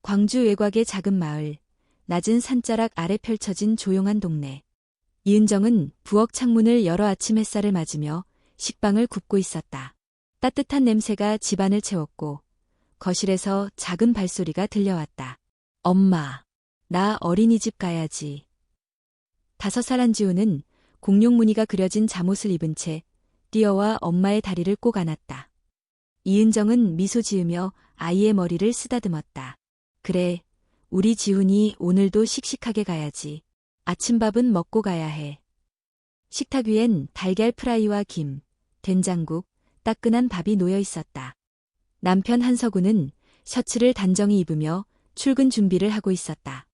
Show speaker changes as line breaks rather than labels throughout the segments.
광주 외곽의 작은 마을, 낮은 산자락 아래 펼쳐진 조용한 동네. 이은정은 부엌 창문을 열어 아침 햇살을 맞으며 식빵을 굽고 있었다. 따뜻한 냄새가 집안을 채웠고 거실에서 작은 발소리가 들려왔다. 엄마, 나 어린이집 가야지. 5살 한지우는 공룡 무늬가 그려진 잠옷을 입은 채 뛰어와 엄마의 다리를 꼭 안았다. 이은정은 미소 지으며 아이의 머리를 쓰다듬었다. 그래, 우리 지훈이 오늘도 씩씩하게 가야지. 아침밥은 먹고 가야 해. 식탁 위엔 달걀 프라이와 김, 된장국, 따끈한 밥이 놓여 있었다. 남편 한석우는 셔츠를 단정히 입으며 출근 준비를 하고 있었다.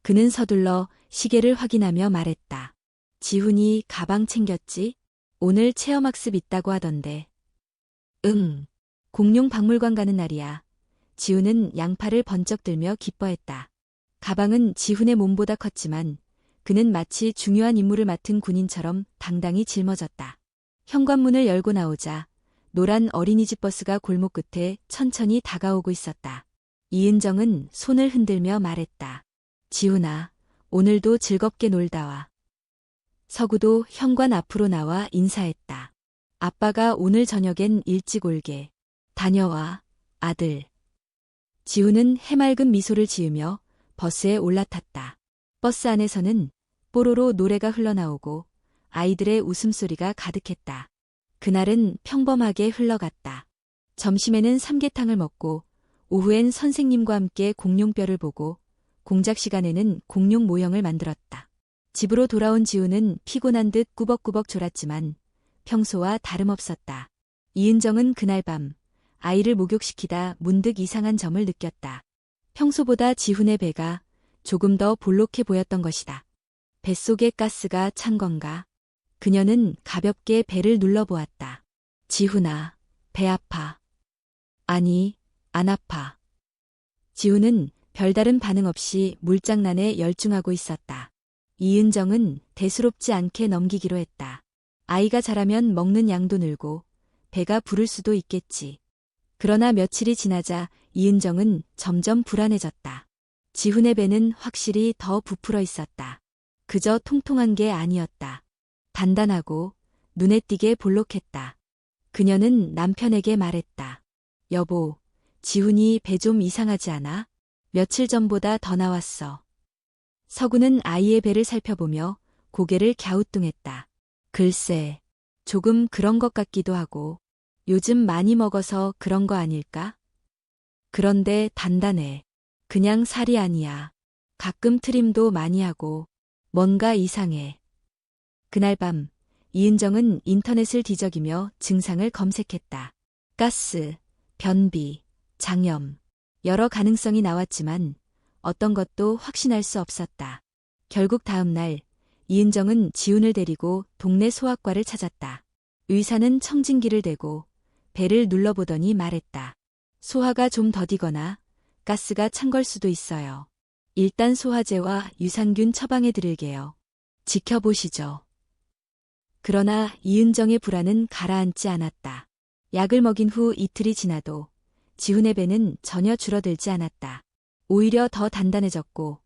그는 서둘러 시계를 확인하며 말했다. 지훈이 가방 챙겼지? 오늘 체험학습 있다고 하던데. 응. 공룡 박물관 가는 날이야. 지훈은 양팔을 번쩍 들며 기뻐했다. 가방은 지훈의 몸보다 컸지만 그는 마치 중요한 임무를 맡은 군인처럼 당당히 짊어졌다. 현관문을 열고 나오자 노란 어린이집 버스가 골목 끝에 천천히 다가오고 있었다. 이은정은 손을 흔들며 말했다. 지훈아, 오늘도 즐겁게 놀다 와. 서구도 현관 앞으로 나와 인사했다. 아빠가 오늘 저녁엔 일찍 올게. 다녀와, 아들. 지훈은 해맑은 미소를 지으며 버스에 올라탔다. 버스 안에서는 뽀로로 노래가 흘러나오고 아이들의 웃음소리가 가득했다. 그날은 평범하게 흘러갔다. 점심에는 삼계탕을 먹고 오후엔 선생님과 함께 공룡뼈를 보고 공작 시간에는 공룡 모형을 만들었다. 집으로 돌아온 지훈은 피곤한 듯 꾸벅꾸벅 졸았지만 평소와 다름없었다. 이은정은 그날 밤 아이를 목욕시키다 문득 이상한 점을 느꼈다. 평소보다 지훈의 배가 조금 더 볼록해 보였던 것이다. 뱃속에 가스가 찬 건가? 그녀는 가볍게 배를 눌러보았다. 지훈아, 배 아파. 아니, 안 아파. 지훈은 별다른 반응 없이 물장난에 열중하고 있었다. 이은정은 대수롭지 않게 넘기기로 했다. 아이가 자라면 먹는 양도 늘고 배가 부를 수도 있겠지. 그러나 며칠이 지나자 이은정은 점점 불안해졌다. 지훈의 배는 확실히 더 부풀어 있었다. 그저 통통한 게 아니었다. 단단하고 눈에 띄게 볼록했다. 그녀는 남편에게 말했다. 여보, 지훈이 배 좀 이상하지 않아? 며칠 전보다 더 나왔어. 서구는 아이의 배를 살펴보며 고개를 갸우뚱했다. 글쎄, 조금 그런 것 같기도 하고 요즘 많이 먹어서 그런 거 아닐까? 그런데 단단해. 그냥 살이 아니야. 가끔 트림도 많이 하고 뭔가 이상해. 그날 밤 이은정은 인터넷을 뒤적이며 증상을 검색했다. 가스, 변비, 장염. 여러 가능성이 나왔지만 어떤 것도 확신할 수 없었다. 결국 다음 날 이은정은 지훈을 데리고 동네 소아과를 찾았다. 의사는 청진기를 대고 배를 눌러보더니 말했다. 소화가 좀 더디거나 가스가 찬 걸 수도 있어요. 일단 소화제와 유산균 처방해 드릴게요. 지켜보시죠. 그러나 이은정의 불안은 가라앉지 않았다. 약을 먹인 후 이틀이 지나도 지훈의 배는 전혀 줄어들지 않았다. 오히려 더 단단해졌고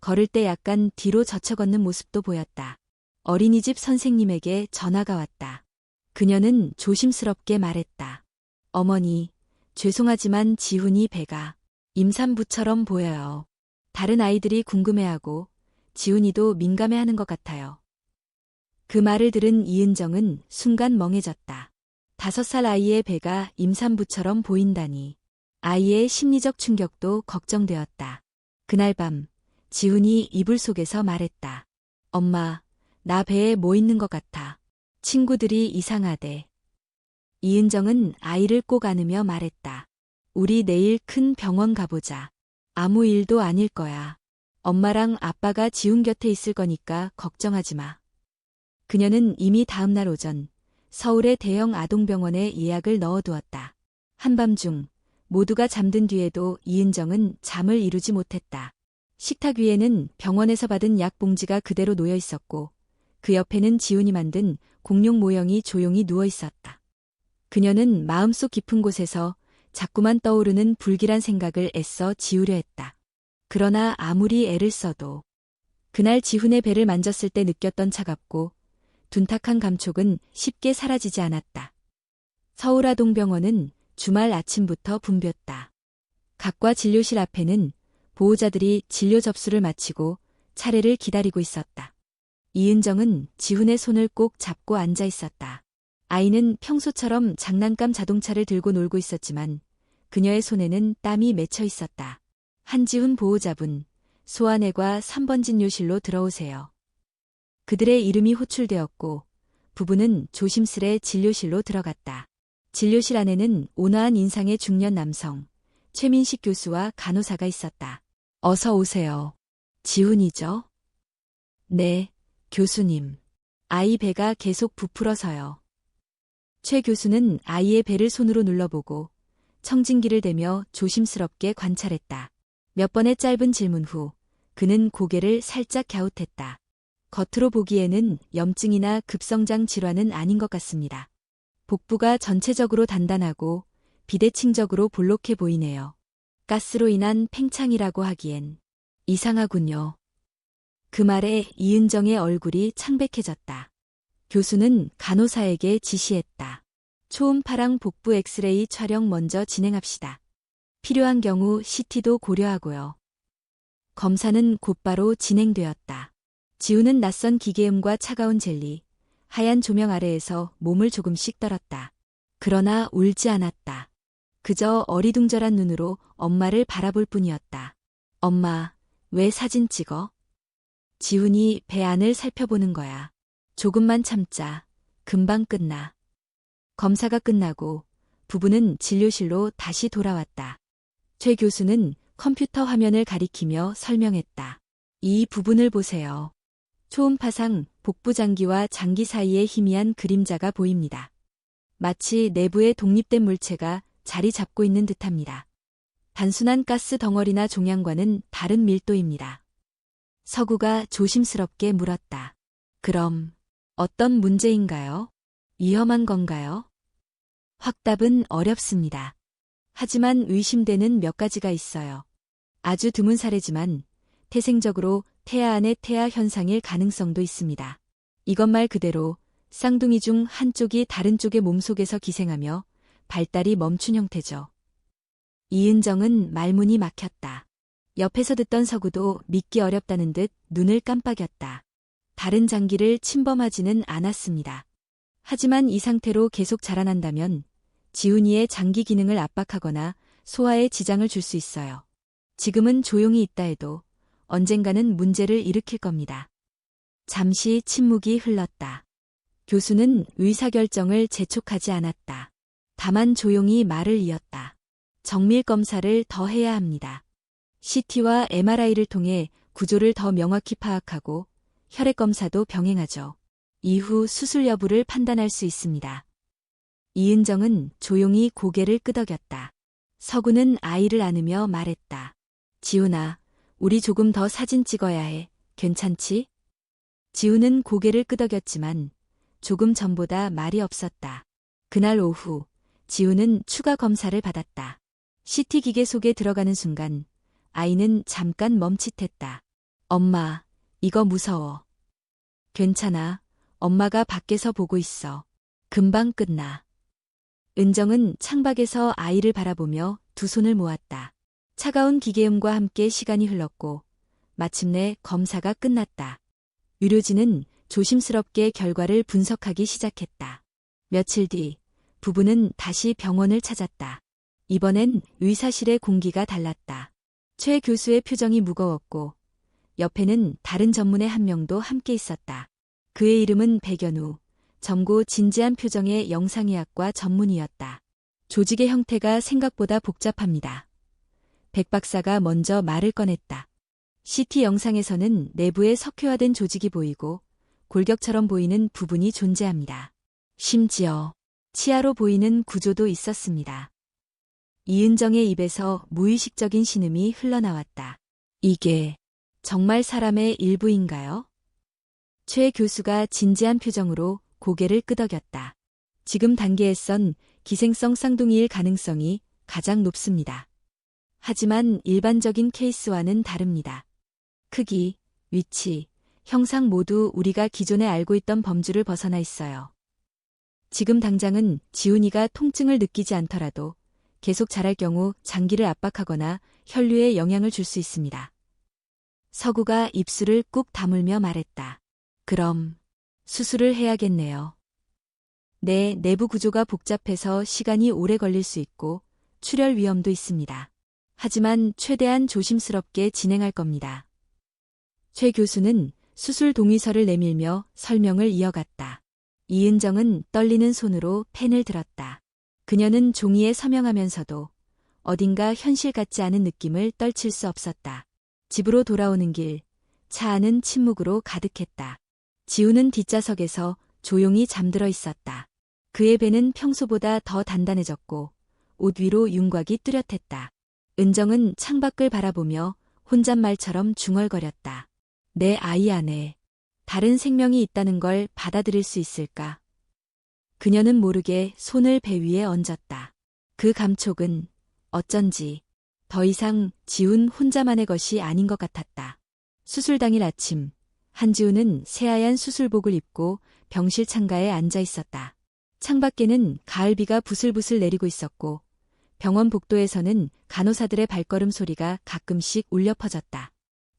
걸을 때 약간 뒤로 젖혀 걷는 모습도 보였다. 어린이집 선생님에게 전화가 왔다. 그녀는 조심스럽게 말했다. 어머니, 죄송하지만 지훈이 배가 임산부처럼 보여요. 다른 아이들이 궁금해하고 지훈이도 민감해하는 것 같아요. 그 말을 들은 이은정은 순간 멍해졌다. 5살 아이의 배가 임산부처럼 보인다니. 아이의 심리적 충격도 걱정되었다. 그날 밤 지훈이 이불 속에서 말했다. 엄마, 나 배에 뭐 있는 것 같아. 친구들이 이상하대. 이은정은 아이를 꼭 안으며 말했다. 우리 내일 큰 병원 가보자. 아무 일도 아닐 거야. 엄마랑 아빠가 지훈 곁에 있을 거니까 걱정하지 마. 그녀는 이미 다음 날 오전 서울의 대형 아동병원에 예약을 넣어두었다. 한밤중 모두가 잠든 뒤에도 이은정은 잠을 이루지 못했다. 식탁 위에는 병원에서 받은 약 봉지가 그대로 놓여 있었고 그 옆에는 지훈이 만든 공룡 모형이 조용히 누워 있었다. 그녀는 마음속 깊은 곳에서 자꾸만 떠오르는 불길한 생각을 애써 지우려 했다. 그러나 아무리 애를 써도 그날 지훈의 배를 만졌을 때 느꼈던 차갑고 둔탁한 감촉은 쉽게 사라지지 않았다. 서울아동병원은 주말 아침부터 붐볐다. 각과 진료실 앞에는 보호자들이 진료 접수를 마치고 차례를 기다리고 있었다. 이은정은 지훈의 손을 꼭 잡고 앉아 있었다. 아이는 평소처럼 장난감 자동차를 들고 놀고 있었지만 그녀의 손에는 땀이 맺혀 있었다. 한지훈 보호자분, 소아내과 3번 진료실로 들어오세요. 그들의 이름이 호출되었고 부부는 조심스레 진료실로 들어갔다. 진료실 안에는 온화한 인상의 중년 남성, 최민식 교수와 간호사가 있었다. 어서 오세요. 지훈이죠? 네, 교수님. 아이 배가 계속 부풀어서요. 최 교수는 아이의 배를 손으로 눌러보고 청진기를 대며 조심스럽게 관찰했다. 몇 번의 짧은 질문 후 그는 고개를 살짝 갸웃했다. 겉으로 보기에는 염증이나 급성장 질환은 아닌 것 같습니다. 복부가 전체적으로 단단하고 비대칭적으로 볼록해 보이네요. 가스로 인한 팽창이라고 하기엔 이상하군요. 그 말에 이은정의 얼굴이 창백해졌다. 교수는 간호사에게 지시했다. 초음파랑 복부 엑스레이 촬영 먼저 진행합시다. 필요한 경우 CT도 고려하고요. 검사는 곧바로 진행되었다. 지훈은 낯선 기계음과 차가운 젤리, 하얀 조명 아래에서 몸을 조금씩 떨었다. 그러나 울지 않았다. 그저 어리둥절한 눈으로 엄마를 바라볼 뿐이었다. 엄마, 왜 사진 찍어? 지훈이 배 안을 살펴보는 거야. 조금만 참자. 금방 끝나. 검사가 끝나고 부부는 진료실로 다시 돌아왔다. 최 교수는 컴퓨터 화면을 가리키며 설명했다. 이 부분을 보세요. 초음파상 복부 장기와 장기 사이에 희미한 그림자가 보입니다. 마치 내부에 독립된 물체가 자리 잡고 있는 듯합니다. 단순한 가스 덩어리나 종양과는 다른 밀도입니다. 서구가 조심스럽게 물었다. 그럼 어떤 문제인가요? 위험한 건가요? 확답은 어렵습니다. 하지만 의심되는 몇 가지가 있어요. 아주 드문 사례지만 태생적으로 태아 안의 태아 현상일 가능성도 있습니다. 이것 말 그대로 쌍둥이 중 한쪽이 다른 쪽의 몸속에서 기생하며 발달이 멈춘 형태죠. 이은정은 말문이 막혔다. 옆에서 듣던 서구도 믿기 어렵다는 듯 눈을 깜빡였다. 다른 장기를 침범하지는 않았습니다. 하지만 이 상태로 계속 자라난다면 지훈이의 장기 기능을 압박하거나 소화에 지장을 줄 수 있어요. 지금은 조용히 있다 해도 언젠가는 문제를 일으킬 겁니다. 잠시 침묵이 흘렀다. 교수는 의사결정을 재촉하지 않았다. 다만 조용히 말을 이었다. 정밀 검사를 더 해야 합니다. CT와 MRI를 통해 구조를 더 명확히 파악하고 혈액 검사도 병행하죠. 이후 수술 여부를 판단할 수 있습니다. 이은정은 조용히 고개를 끄덕였다. 서구는 아이를 안으며 말했다. 지훈아, 우리 조금 더 사진 찍어야 해. 괜찮지? 지훈은 고개를 끄덕였지만 조금 전보다 말이 없었다. 그날 오후 지훈은 추가 검사를 받았다. CT 기계 속에 들어가는 순간 아이는 잠깐 멈칫했다. 엄마, 이거 무서워. 괜찮아. 엄마가 밖에서 보고 있어. 금방 끝나. 은정은 창밖에서 아이를 바라보며 두 손을 모았다. 차가운 기계음과 함께 시간이 흘렀고 마침내 검사가 끝났다. 의료진은 조심스럽게 결과를 분석하기 시작했다. 며칠 뒤 부부는 다시 병원을 찾았다. 이번엔 의사실의 공기가 달랐다. 최 교수의 표정이 무거웠고 옆에는 다른 전문의 한 명도 함께 있었다. 그의 이름은 백연우, 젊고 진지한 표정의 영상의학과 전문의였다. 조직의 형태가 생각보다 복잡합니다. 백 박사가 먼저 말을 꺼냈다. CT 영상에서는 내부에 석회화된 조직이 보이고 골격처럼 보이는 부분이 존재합니다. 심지어 치아로 보이는 구조도 있었습니다. 이은정의 입에서 무의식적인 신음이 흘러나왔다. 이게 정말 사람의 일부인가요? 최 교수가 진지한 표정으로 고개를 끄덕였다. 지금 단계에선 기생성 쌍둥이일 가능성이 가장 높습니다. 하지만 일반적인 케이스와는 다릅니다. 크기, 위치, 형상 모두 우리가 기존에 알고 있던 범주를 벗어나 있어요. 지금 당장은 지훈이가 통증을 느끼지 않더라도 계속 자랄 경우 장기를 압박하거나 혈류에 영향을 줄 수 있습니다. 서구가 입술을 꾹 다물며 말했다. 그럼 수술을 해야겠네요. 내 내부 구조가 복잡해서 시간이 오래 걸릴 수 있고 출혈 위험도 있습니다. 하지만 최대한 조심스럽게 진행할 겁니다. 최 교수는 수술 동의서를 내밀며 설명을 이어갔다. 이은정은 떨리는 손으로 펜을 들었다. 그녀는 종이에 서명하면서도 어딘가 현실 같지 않은 느낌을 떨칠 수 없었다. 집으로 돌아오는 길, 차 안은 침묵으로 가득했다. 지훈은 뒷좌석에서 조용히 잠들어 있었다. 그의 배는 평소보다 더 단단해졌고 옷 위로 윤곽이 뚜렷했다. 은정은 창밖을 바라보며 혼잣말처럼 중얼거렸다. 내 아이 안에 다른 생명이 있다는 걸 받아들일 수 있을까? 그녀는 모르게 손을 배 위에 얹었다. 그 감촉은 어쩐지 더 이상 지훈 혼자만의 것이 아닌 것 같았다. 수술 당일 아침, 한지훈은 새하얀 수술복을 입고 병실 창가에 앉아 있었다. 창밖에는 가을비가 부슬부슬 내리고 있었고 병원 복도에서는 간호사들의 발걸음 소리가 가끔씩 울려 퍼졌다.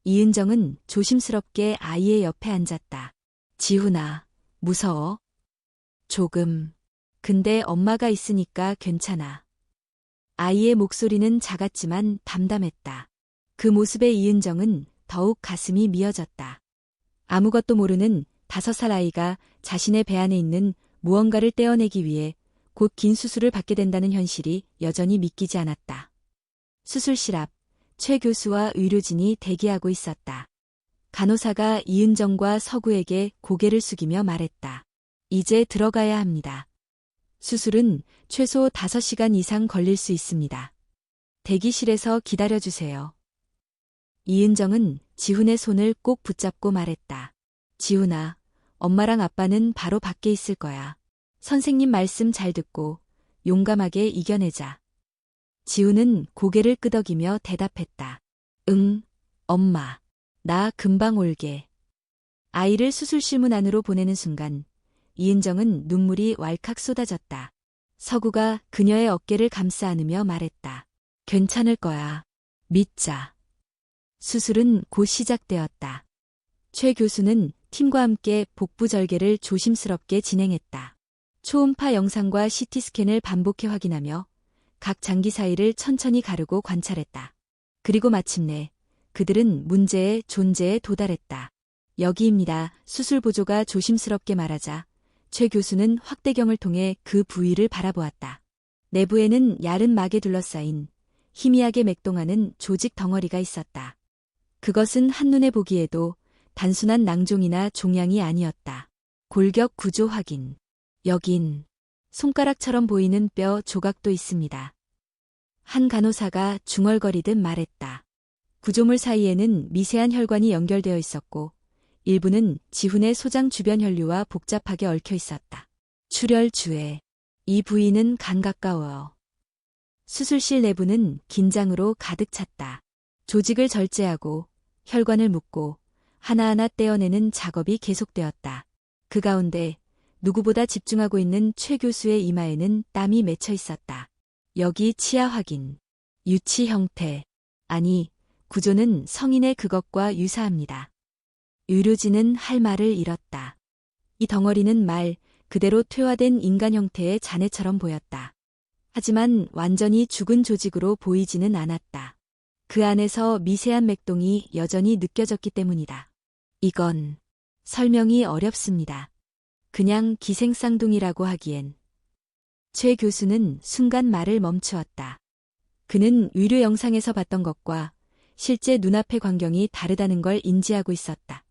이은정은 조심스럽게 아이의 옆에 앉았다. 지훈아, 무서워? 조금. 근데 엄마가 있으니까 괜찮아. 아이의 목소리는 작았지만 담담했다. 그 모습에 이은정은 더욱 가슴이 미어졌다. 아무것도 모르는 5살 아이가 자신의 배 안에 있는 무언가를 떼어내기 위해 곧 긴 수술을 받게 된다는 현실이 여전히 믿기지 않았다. 수술실 앞, 최 교수와 의료진이 대기하고 있었다. 간호사가 이은정과 서구에게 고개를 숙이며 말했다. 이제 들어가야 합니다. 수술은 최소 5시간 이상 걸릴 수 있습니다. 대기실에서 기다려주세요. 이은정은 지훈의 손을 꼭 붙잡고 말했다. 지훈아, 엄마랑 아빠는 바로 밖에 있을 거야. 선생님 말씀 잘 듣고 용감하게 이겨내자. 지훈은 고개를 끄덕이며 대답했다. 응, 엄마. 나 금방 올게. 아이를 수술실 문 안으로 보내는 순간 이은정은 눈물이 왈칵 쏟아졌다. 서구가 그녀의 어깨를 감싸 안으며 말했다. 괜찮을 거야. 믿자. 수술은 곧 시작되었다. 최 교수는 팀과 함께 복부 절개를 조심스럽게 진행했다. 초음파 영상과 CT스캔을 반복해 확인하며 각 장기 사이를 천천히 가르고 관찰했다. 그리고 마침내 그들은 문제의 존재에 도달했다. 여기입니다. 수술 보조가 조심스럽게 말하자 최 교수는 확대경을 통해 그 부위를 바라보았다. 내부에는 야른 막에 둘러싸인 희미하게 맥동하는 조직 덩어리가 있었다. 그것은 한눈에 보기에도 단순한 낭종이나 종양이 아니었다. 골격 구조 확인. 여긴 손가락처럼 보이는 뼈 조각도 있습니다. 한 간호사가 중얼거리듯 말했다. 구조물 사이에는 미세한 혈관이 연결되어 있었고 일부는 지훈의 소장 주변 혈류와 복잡하게 얽혀 있었다. 출혈주에 이 부위는 간 가까워요. 수술실 내부는 긴장으로 가득 찼다. 조직을 절제하고 혈관을 묶고 하나하나 떼어내는 작업이 계속되었다. 그 가운데 누구보다 집중하고 있는 최 교수의 이마에는 땀이 맺혀 있었다. 여기 치아 확인. 유치 형태. 아니, 구조는 성인의 그것과 유사합니다. 의료진은 할 말을 잃었다. 이 덩어리는 말 그대로 퇴화된 인간 형태의 잔해처럼 보였다. 하지만 완전히 죽은 조직으로 보이지는 않았다. 그 안에서 미세한 맥동이 여전히 느껴졌기 때문이다. 이건 설명이 어렵습니다. 그냥 기생쌍둥이라고 하기엔. 최 교수는 순간 말을 멈추었다. 그는 의료 영상에서 봤던 것과 실제 눈앞의 광경이 다르다는 걸 인지하고 있었다.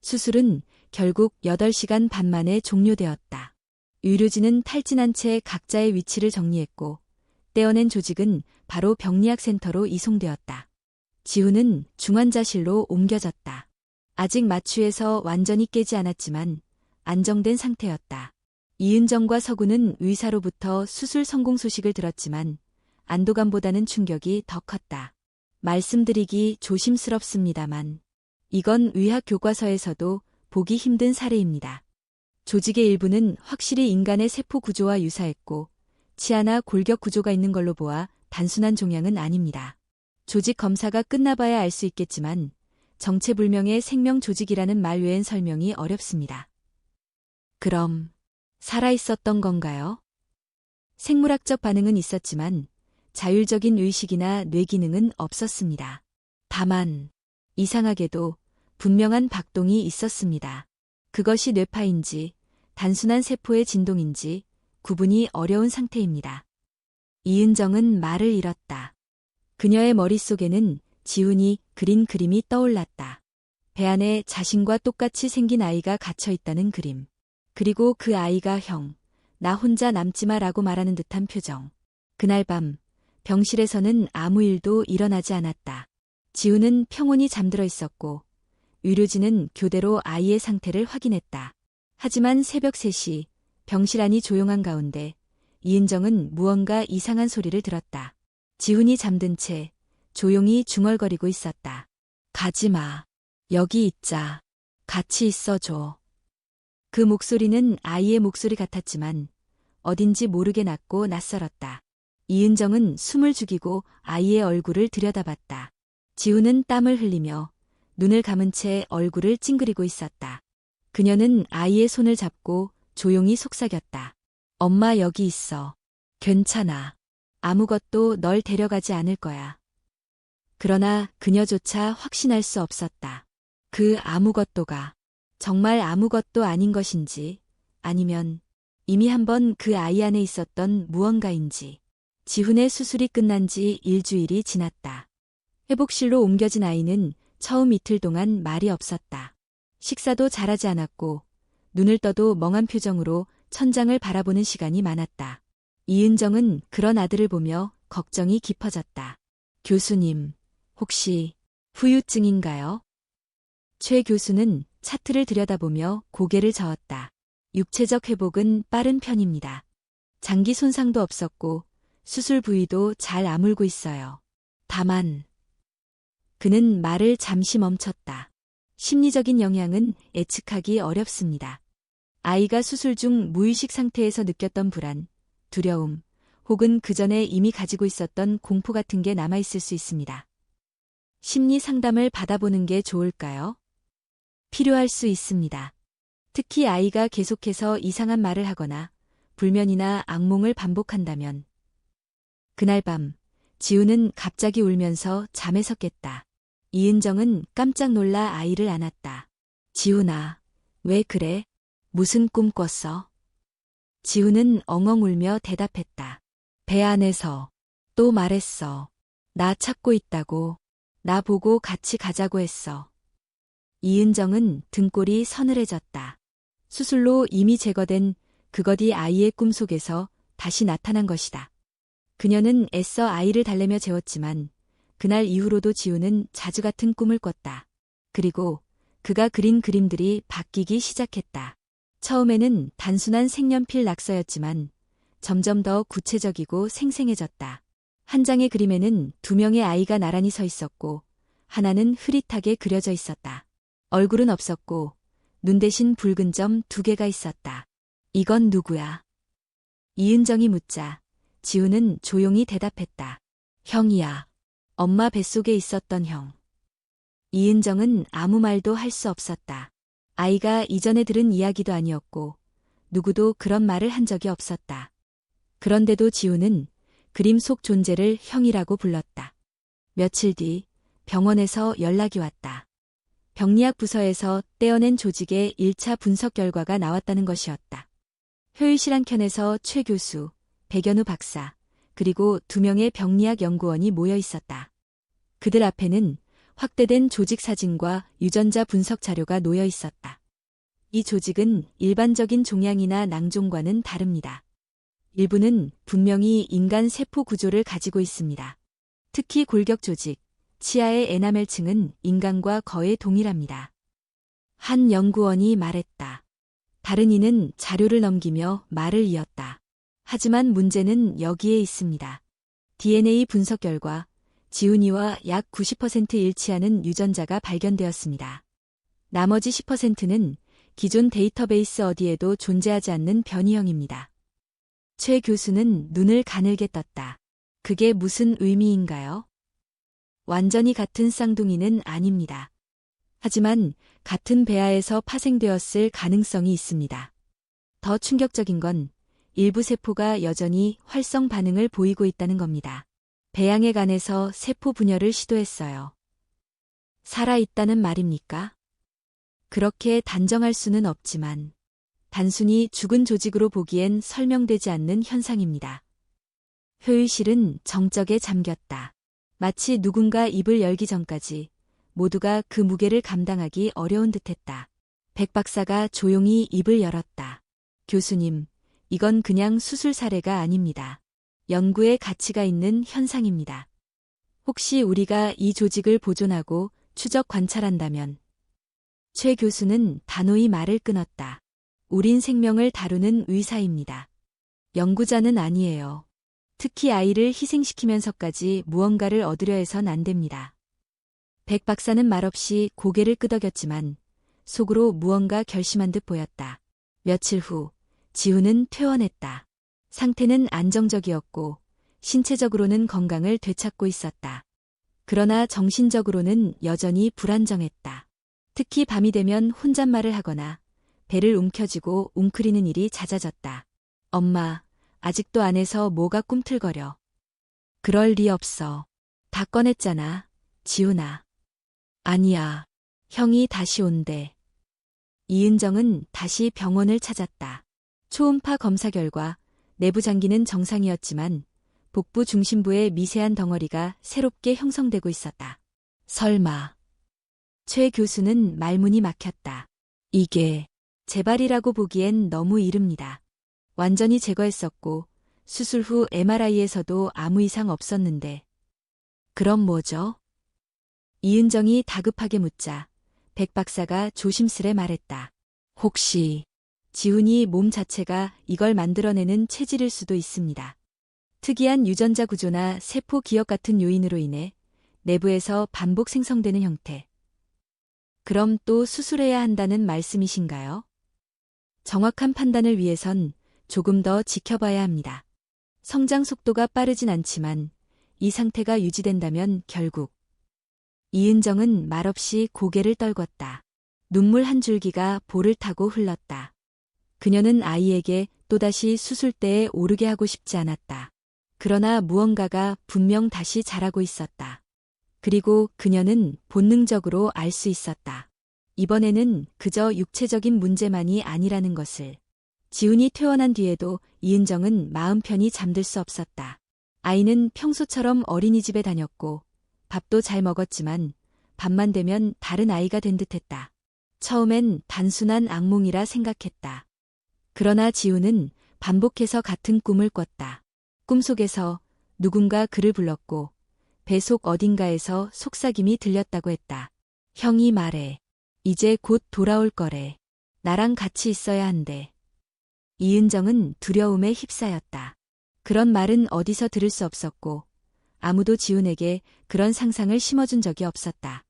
수술은 결국 8시간 반 만에 종료되었다. 의료진은 탈진한 채 각자의 위치를 정리했고 떼어낸 조직은 바로 병리학센터로 이송되었다. 지훈은 중환자실로 옮겨졌다. 아직 마취에서 완전히 깨지 않았지만 안정된 상태였다. 이은정과 서구는 의사로부터 수술 성공 소식을 들었지만 안도감보다는 충격이 더 컸다. 말씀드리기 조심스럽습니다만 이건 의학 교과서에서도 보기 힘든 사례입니다. 조직의 일부는 확실히 인간의 세포 구조와 유사했고 치아나 골격 구조가 있는 걸로 보아 단순한 종양은 아닙니다. 조직 검사가 끝나봐야 알 수 있겠지만 정체불명의 생명 조직이라는 말 외엔 설명이 어렵습니다. 그럼 살아있었던 건가요? 생물학적 반응은 있었지만 자율적인 의식이나 뇌 기능은 없었습니다. 다만 이상하게도 분명한 박동이 있었습니다. 그것이 뇌파인지 단순한 세포의 진동인지 구분이 어려운 상태입니다. 이은정은 말을 잃었다. 그녀의 머릿속에는 지훈이 그린 그림이 떠올랐다. 배 안에 자신과 똑같이 생긴 아이가 갇혀 있다는 그림. 그리고 그 아이가 형, 나 혼자 남지마라고 말하는 듯한 표정. 그날 밤 병실에서는 아무 일도 일어나지 않았다. 지훈은 평온히 잠들어 있었고 의료진은 교대로 아이의 상태를 확인했다. 하지만 새벽 3시 병실 안이 조용한 가운데 이은정은 무언가 이상한 소리를 들었다. 지훈이 잠든 채 조용히 중얼거리고 있었다. 가지마. 여기 있자. 같이 있어줘. 그 목소리는 아이의 목소리 같았지만 어딘지 모르게 낮고 낯설었다. 이은정은 숨을 죽이고 아이의 얼굴을 들여다봤다. 지훈은 땀을 흘리며 눈을 감은 채 얼굴을 찡그리고 있었다. 그녀는 아이의 손을 잡고 조용히 속삭였다. 엄마 여기 있어. 괜찮아. 아무것도 널 데려가지 않을 거야. 그러나 그녀조차 확신할 수 없었다. 그 아무것도가 정말 아무것도 아닌 것인지 아니면 이미 한번 그 아이 안에 있었던 무언가인지. 지훈의 수술이 끝난 지 일주일이 지났다. 회복실로 옮겨진 아이는 처음 이틀 동안 말이 없었다. 식사도 잘하지 않았고 눈을 떠도 멍한 표정으로 천장을 바라보는 시간이 많았다. 이은정은 그런 아들을 보며 걱정이 깊어졌다. 교수님, 혹시 후유증인가요? 최 교수는 차트를 들여다보며 고개를 저었다. 육체적 회복은 빠른 편입니다. 장기 손상도 없었고 수술 부위도 잘 아물고 있어요. 다만 그는 말을 잠시 멈췄다. 심리적인 영향은 예측하기 어렵습니다. 아이가 수술 중 무의식 상태에서 느꼈던 불안, 두려움, 혹은 그 전에 이미 가지고 있었던 공포 같은 게 남아있을 수 있습니다. 심리 상담을 받아보는 게 좋을까요? 필요할 수 있습니다. 특히 아이가 계속해서 이상한 말을 하거나 불면이나 악몽을 반복한다면. 그날 밤 지훈은 갑자기 울면서 잠에서 깼다. 이은정은 깜짝 놀라 아이를 안았다. 지훈아, 왜 그래? 무슨 꿈 꿨어? 지훈은 엉엉 울며 대답했다. 배 안에서 또 말했어. 나 찾고 있다고. 나 보고 같이 가자고 했어. 이은정은 등골이 서늘해졌다. 수술로 이미 제거된 그것이 아이의 꿈속에서 다시 나타난 것이다. 그녀는 애써 아이를 달래며 재웠지만 그날 이후로도 지훈은 자주 같은 꿈을 꿨다. 그리고 그가 그린 그림들이 바뀌기 시작했다. 처음에는 단순한 색연필 낙서였지만 점점 더 구체적이고 생생해졌다. 한 장의 그림에는 2명의 아이가 나란히 서 있었고 하나는 흐릿하게 그려져 있었다. 얼굴은 없었고 눈 대신 붉은 점 2개가 있었다. 이건 누구야? 이은정이 묻자 지훈은 조용히 대답했다. 형이야. 엄마 뱃속에 있었던 형. 이은정은 아무 말도 할 수 없었다. 아이가 이전에 들은 이야기도 아니었고 누구도 그런 말을 한 적이 없었다. 그런데도 지훈은 그림 속 존재를 형이라고 불렀다. 며칠 뒤 병원에서 연락이 왔다. 병리학 부서에서 떼어낸 조직의 1차 분석 결과가 나왔다는 것이었다. 효율실 한켠에서 최 교수, 백연우 박사, 그리고 2명의 병리학 연구원이 모여 있었다. 그들 앞에는 확대된 조직 사진과 유전자 분석 자료가 놓여 있었다. 이 조직은 일반적인 종양이나 낭종과는 다릅니다. 일부는 분명히 인간 세포 구조를 가지고 있습니다. 특히 골격 조직, 치아의 에나멜층은 인간과 거의 동일합니다. 한 연구원이 말했다. 다른 이는 자료를 넘기며 말을 이었다. 하지만 문제는 여기에 있습니다. DNA 분석 결과 지훈이와 약 90% 일치하는 유전자가 발견되었습니다. 나머지 10%는 기존 데이터베이스 어디에도 존재하지 않는 변이형입니다. 최 교수는 눈을 가늘게 떴다. 그게 무슨 의미인가요? 완전히 같은 쌍둥이는 아닙니다. 하지만 같은 배아에서 파생되었을 가능성이 있습니다. 더 충격적인 건 일부 세포가 여전히 활성 반응을 보이고 있다는 겁니다. 배양의 간에서 세포 분열을 시도했어요. 살아있다는 말입니까? 그렇게 단정할 수는 없지만 단순히 죽은 조직으로 보기엔 설명되지 않는 현상입니다. 효율실은 정적에 잠겼다. 마치 누군가 입을 열기 전까지 모두가 그 무게를 감당하기 어려운 듯했다. 백 박사가 조용히 입을 열었다. 교수님, 이건 그냥 수술 사례가 아닙니다. 연구에 가치가 있는 현상입니다. 혹시 우리가 이 조직을 보존하고 추적 관찰한다면? 최 교수는 단호히 말을 끊었다. 우린 생명을 다루는 의사입니다. 연구자는 아니에요. 특히 아이를 희생시키면서까지 무언가를 얻으려 해선 안 됩니다. 백 박사는 말없이 고개를 끄덕였지만 속으로 무언가 결심한 듯 보였다. 며칠 후 지훈은 퇴원했다. 상태는 안정적이었고 신체적으로는 건강을 되찾고 있었다. 그러나 정신적으로는 여전히 불안정했다. 특히 밤이 되면 혼잣말을 하거나 배를 움켜쥐고 웅크리는 일이 잦아졌다. 엄마, 아직도 안에서 뭐가 꿈틀거려. 그럴 리 없어. 다 꺼냈잖아, 지훈아. 아니야. 형이 다시 온대. 이은정은 다시 병원을 찾았다. 초음파 검사 결과 내부 장기는 정상이었지만 복부 중심부에 미세한 덩어리가 새롭게 형성되고 있었다. 설마. 최 교수는 말문이 막혔다. 이게 재발이라고 보기엔 너무 이릅니다. 완전히 제거했었고 수술 후 MRI에서도 아무 이상 없었는데. 그럼 뭐죠? 이은정이 다급하게 묻자 백 박사가 조심스레 말했다. 혹시 지훈이 몸 자체가 이걸 만들어내는 체질일 수도 있습니다. 특이한 유전자 구조나 세포 기억 같은 요인으로 인해 내부에서 반복 생성되는 형태. 그럼 또 수술해야 한다는 말씀이신가요? 정확한 판단을 위해선 조금 더 지켜봐야 합니다. 성장 속도가 빠르진 않지만 이 상태가 유지된다면 결국. 이은정은 말없이 고개를 떨궜다. 눈물 한 줄기가 볼을 타고 흘렀다. 그녀는 아이에게 또다시 수술대에 오르게 하고 싶지 않았다. 그러나 무언가가 분명 다시 자라고 있었다. 그리고 그녀는 본능적으로 알 수 있었다. 이번에는 그저 육체적인 문제만이 아니라는 것을. 지훈이 퇴원한 뒤에도 이은정은 마음 편히 잠들 수 없었다. 아이는 평소처럼 어린이집에 다녔고 밥도 잘 먹었지만 밤만 되면 다른 아이가 된 듯했다. 처음엔 단순한 악몽이라 생각했다. 그러나 지훈은 반복해서 같은 꿈을 꿨다. 꿈속에서 누군가 그를 불렀고 뱃속 어딘가에서 속삭임이 들렸다고 했다. 형이 말해. 이제 곧 돌아올 거래. 나랑 같이 있어야 한대. 이은정은 두려움에 휩싸였다. 그런 말은 어디서 들을 수 없었고 아무도 지훈에게 그런 상상을 심어준 적이 없었다.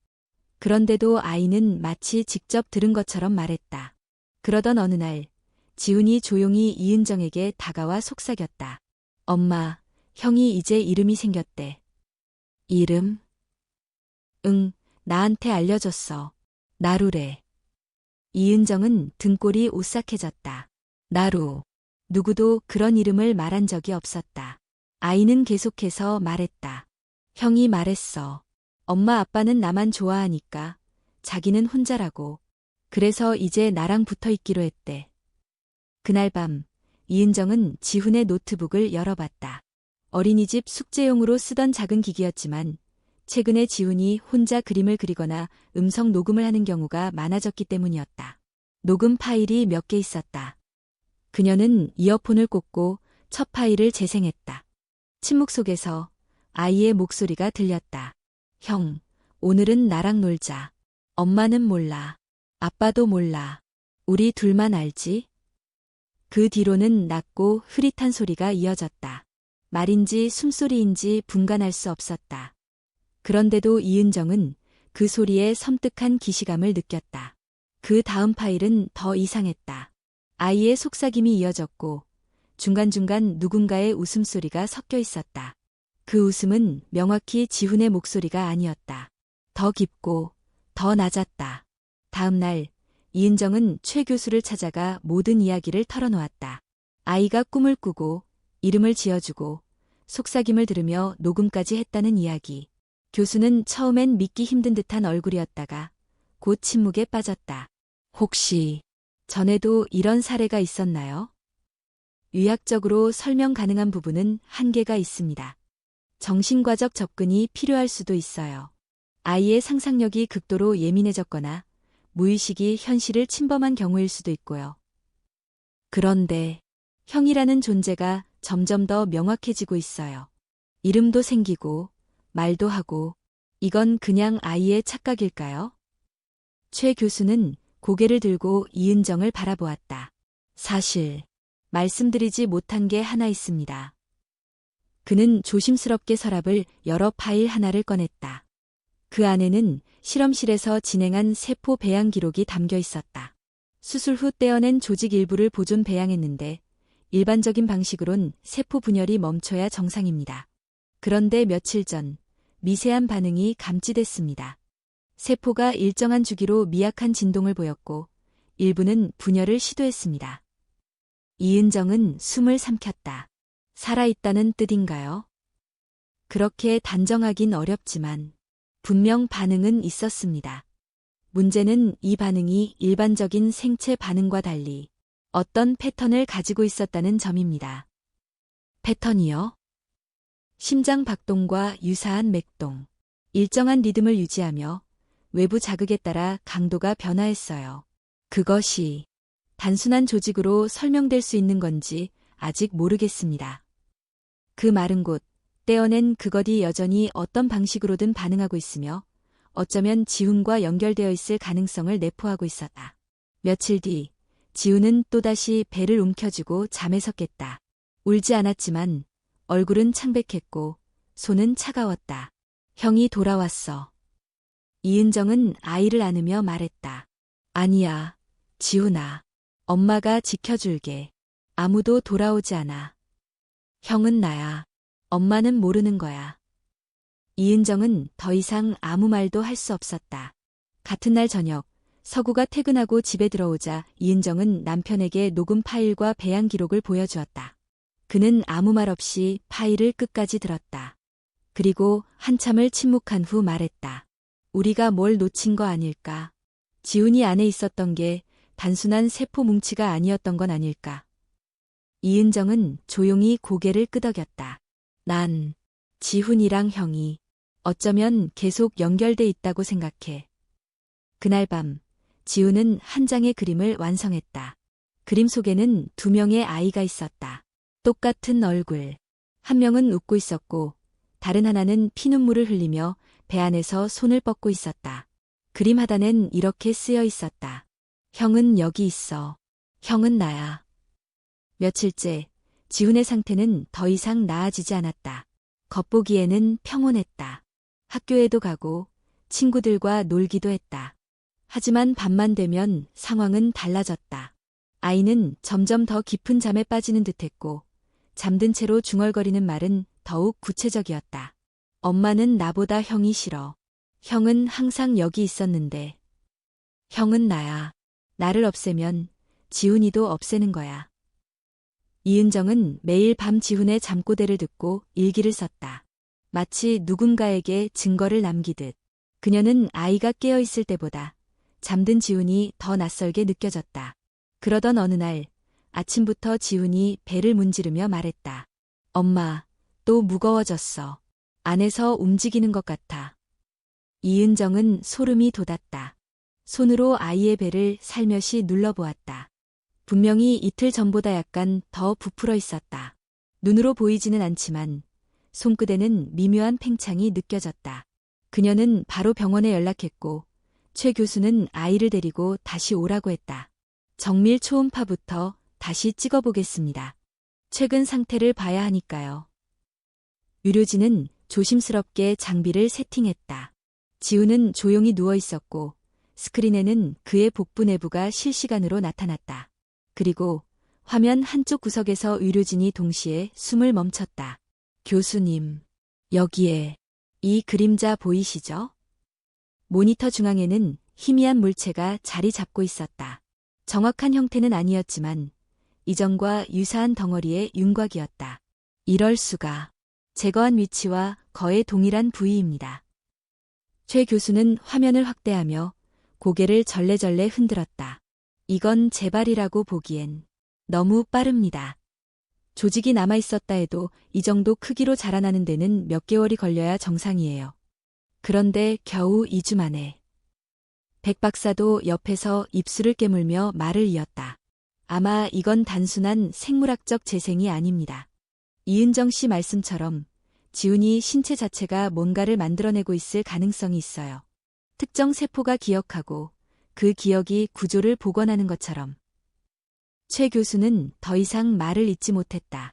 그런데도 아이는 마치 직접 들은 것처럼 말했다. 그러던 어느 날 지훈이 조용히 이은정에게 다가와 속삭였다. 엄마, 형이 이제 이름이 생겼대. 이름? 응, 나한테 알려줬어. 나루래. 이은정은 등골이 오싹해졌다. 나루. 누구도 그런 이름을 말한 적이 없었다. 아이는 계속해서 말했다. 형이 말했어. 엄마 아빠는 나만 좋아하니까 자기는 혼자라고. 그래서 이제 나랑 붙어 있기로 했대. 그날 밤 이은정은 지훈의 노트북을 열어봤다. 어린이집 숙제용으로 쓰던 작은 기기였지만 최근에 지훈이 혼자 그림을 그리거나 음성 녹음을 하는 경우가 많아졌기 때문이었다. 녹음 파일이 몇 개 있었다. 그녀는 이어폰을 꽂고 첫 파일을 재생했다. 침묵 속에서 아이의 목소리가 들렸다. 형, 오늘은 나랑 놀자. 엄마는 몰라. 아빠도 몰라. 우리 둘만 알지? 그 뒤로는 낮고 흐릿한 소리가 이어졌다. 말인지 숨소리인지 분간할 수 없었다. 그런데도 이은정은 그 소리에 섬뜩한 기시감을 느꼈다. 그 다음 파일은 더 이상했다. 아이의 속삭임이 이어졌고 중간중간 누군가의 웃음소리가 섞여 있었다. 그 웃음은 명확히 지훈의 목소리가 아니었다. 더 깊고 더 낮았다. 다음 날 이은정은 최 교수를 찾아가 모든 이야기를 털어놓았다. 아이가 꿈을 꾸고 이름을 지어주고 속삭임을 들으며 녹음까지 했다는 이야기. 교수는 처음엔 믿기 힘든 듯한 얼굴이었다가 곧 침묵에 빠졌다. 혹시 전에도 이런 사례가 있었나요? 의학적으로 설명 가능한 부분은 한계가 있습니다. 정신과적 접근이 필요할 수도 있어요. 아이의 상상력이 극도로 예민해졌거나 무의식이 현실을 침범한 경우일 수도 있고요. 그런데 형이라는 존재가 점점 더 명확해지고 있어요. 이름도 생기고 말도 하고 이건 그냥 아이의 착각일까요? 최 교수는 고개를 들고 이은정을 바라보았다. 사실 말씀드리지 못한 게 하나 있습니다. 그는 조심스럽게 서랍을 열어 파일 하나를 꺼냈다. 그 안에는 실험실에서 진행한 세포 배양 기록이 담겨 있었다. 수술 후 떼어낸 조직 일부를 보존 배양했는데 일반적인 방식으론 세포 분열이 멈춰야 정상입니다. 그런데 며칠 전 미세한 반응이 감지됐습니다. 세포가 일정한 주기로 미약한 진동을 보였고 일부는 분열을 시도했습니다. 이은정은 숨을 삼켰다. 살아있다는 뜻인가요? 그렇게 단정하긴 어렵지만 분명 반응은 있었습니다. 문제는 이 반응이 일반적인 생체 반응과 달리 어떤 패턴을 가지고 있었다는 점입니다. 패턴이요? 심장 박동과 유사한 맥동, 일정한 리듬을 유지하며 외부 자극에 따라 강도가 변화했어요. 그것이 단순한 조직으로 설명될 수 있는 건지 아직 모르겠습니다. 그 말은 곧 떼어낸 그것이 여전히 어떤 방식으로든 반응하고 있으며 어쩌면 지훈과 연결되어 있을 가능성을 내포하고 있었다. 며칠 뒤 지훈은 또다시 배를 움켜쥐고 잠에서 깼다. 울지 않았지만 얼굴은 창백했고 손은 차가웠다. 형이 돌아왔어. 이은정은 아이를 안으며 말했다. 아니야, 지훈아. 엄마가 지켜줄게. 아무도 돌아오지 않아. 형은 나야. 엄마는 모르는 거야. 이은정은 더 이상 아무 말도 할 수 없었다. 같은 날 저녁, 서구가 퇴근하고 집에 들어오자 이은정은 남편에게 녹음 파일과 배양 기록을 보여주었다. 그는 아무 말 없이 파일을 끝까지 들었다. 그리고 한참을 침묵한 후 말했다. 우리가 뭘 놓친 거 아닐까? 지훈이 안에 있었던 게 단순한 세포 뭉치가 아니었던 건 아닐까? 이은정은 조용히 고개를 끄덕였다. 난 지훈이랑 형이 어쩌면 계속 연결돼 있다고 생각해. 그날 밤 지훈은 한 장의 그림을 완성했다. 그림 속에는 두 명의 아이가 있었다. 똑같은 얼굴. 한 명은 웃고 있었고 다른 하나는 피눈물을 흘리며 배 안에서 손을 뻗고 있었다. 그림 하단엔 이렇게 쓰여 있었다. 형은 여기 있어. 형은 나야. 며칠째 지훈의 상태는 더 이상 나아지지 않았다. 겉보기에는 평온했다. 학교에도 가고 친구들과 놀기도 했다. 하지만 밤만 되면 상황은 달라졌다. 아이는 점점 더 깊은 잠에 빠지는 듯했고 잠든 채로 중얼거리는 말은 더욱 구체적이었다. 엄마는 나보다 형이 싫어. 형은 항상 여기 있었는데. 형은 나야. 나를 없애면 지훈이도 없애는 거야. 이은정은 매일 밤 지훈의 잠꼬대를 듣고 일기를 썼다. 마치 누군가에게 증거를 남기듯. 그녀는 아이가 깨어 있을 때보다 잠든 지훈이 더 낯설게 느껴졌다. 그러던 어느 날 아침부터 지훈이 배를 문지르며 말했다. 엄마, 또 무거워졌어. 안에서 움직이는 것 같아. 이은정은 소름이 돋았다. 손으로 아이의 배를 살며시 눌러보았다. 분명히 이틀 전보다 약간 더 부풀어 있었다. 눈으로 보이지는 않지만 손끝에는 미묘한 팽창이 느껴졌다. 그녀는 바로 병원에 연락했고 최 교수는 아이를 데리고 다시 오라고 했다. 정밀 초음파부터 다시 찍어보겠습니다. 최근 상태를 봐야 하니까요. 의료진은 조심스럽게 장비를 세팅했다. 지우는 조용히 누워 있었고 스크린에는 그의 복부 내부가 실시간으로 나타났다. 그리고 화면 한쪽 구석에서 의료진이 동시에 숨을 멈췄다. 교수님, 여기에 이 그림자 보이시죠? 모니터 중앙에는 희미한 물체가 자리 잡고 있었다. 정확한 형태는 아니었지만 이전과 유사한 덩어리의 윤곽이었다. 이럴 수가. 제거한 위치와 거의 동일한 부위입니다. 최 교수는 화면을 확대하며 고개를 절레절레 흔들었다. 이건 재발이라고 보기엔 너무 빠릅니다. 조직이 남아있었다 해도 이 정도 크기로 자라나는 데는 몇 개월이 걸려야 정상이에요. 그런데 겨우 2주 만에. 백 박사도 옆에서 입술을 깨물며 말을 이었다. 아마 이건 단순한 생물학적 재생이 아닙니다. 이은정 씨 말씀처럼 지훈이 신체 자체가 뭔가를 만들어내고 있을 가능성이 있어요. 특정 세포가 기억하고 그 기억이 구조를 복원하는 것처럼. 최 교수는 더 이상 말을 잇지 못했다.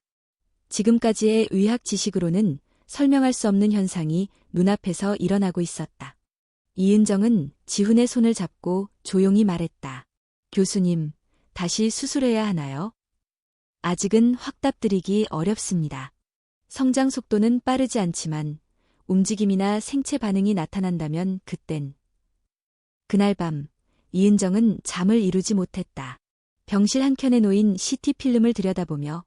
지금까지의 의학 지식으로는 설명할 수 없는 현상이 눈앞에서 일어나고 있었다. 이은정은 지훈의 손을 잡고 조용히 말했다. 교수님, 다시 수술해야 하나요? 아직은 확답드리기 어렵습니다. 성장 속도는 빠르지 않지만 움직임이나 생체 반응이 나타난다면 그땐. 그날 밤, 이은정은 잠을 이루지 못했다. 병실 한켠에 놓인 CT 필름을 들여다보며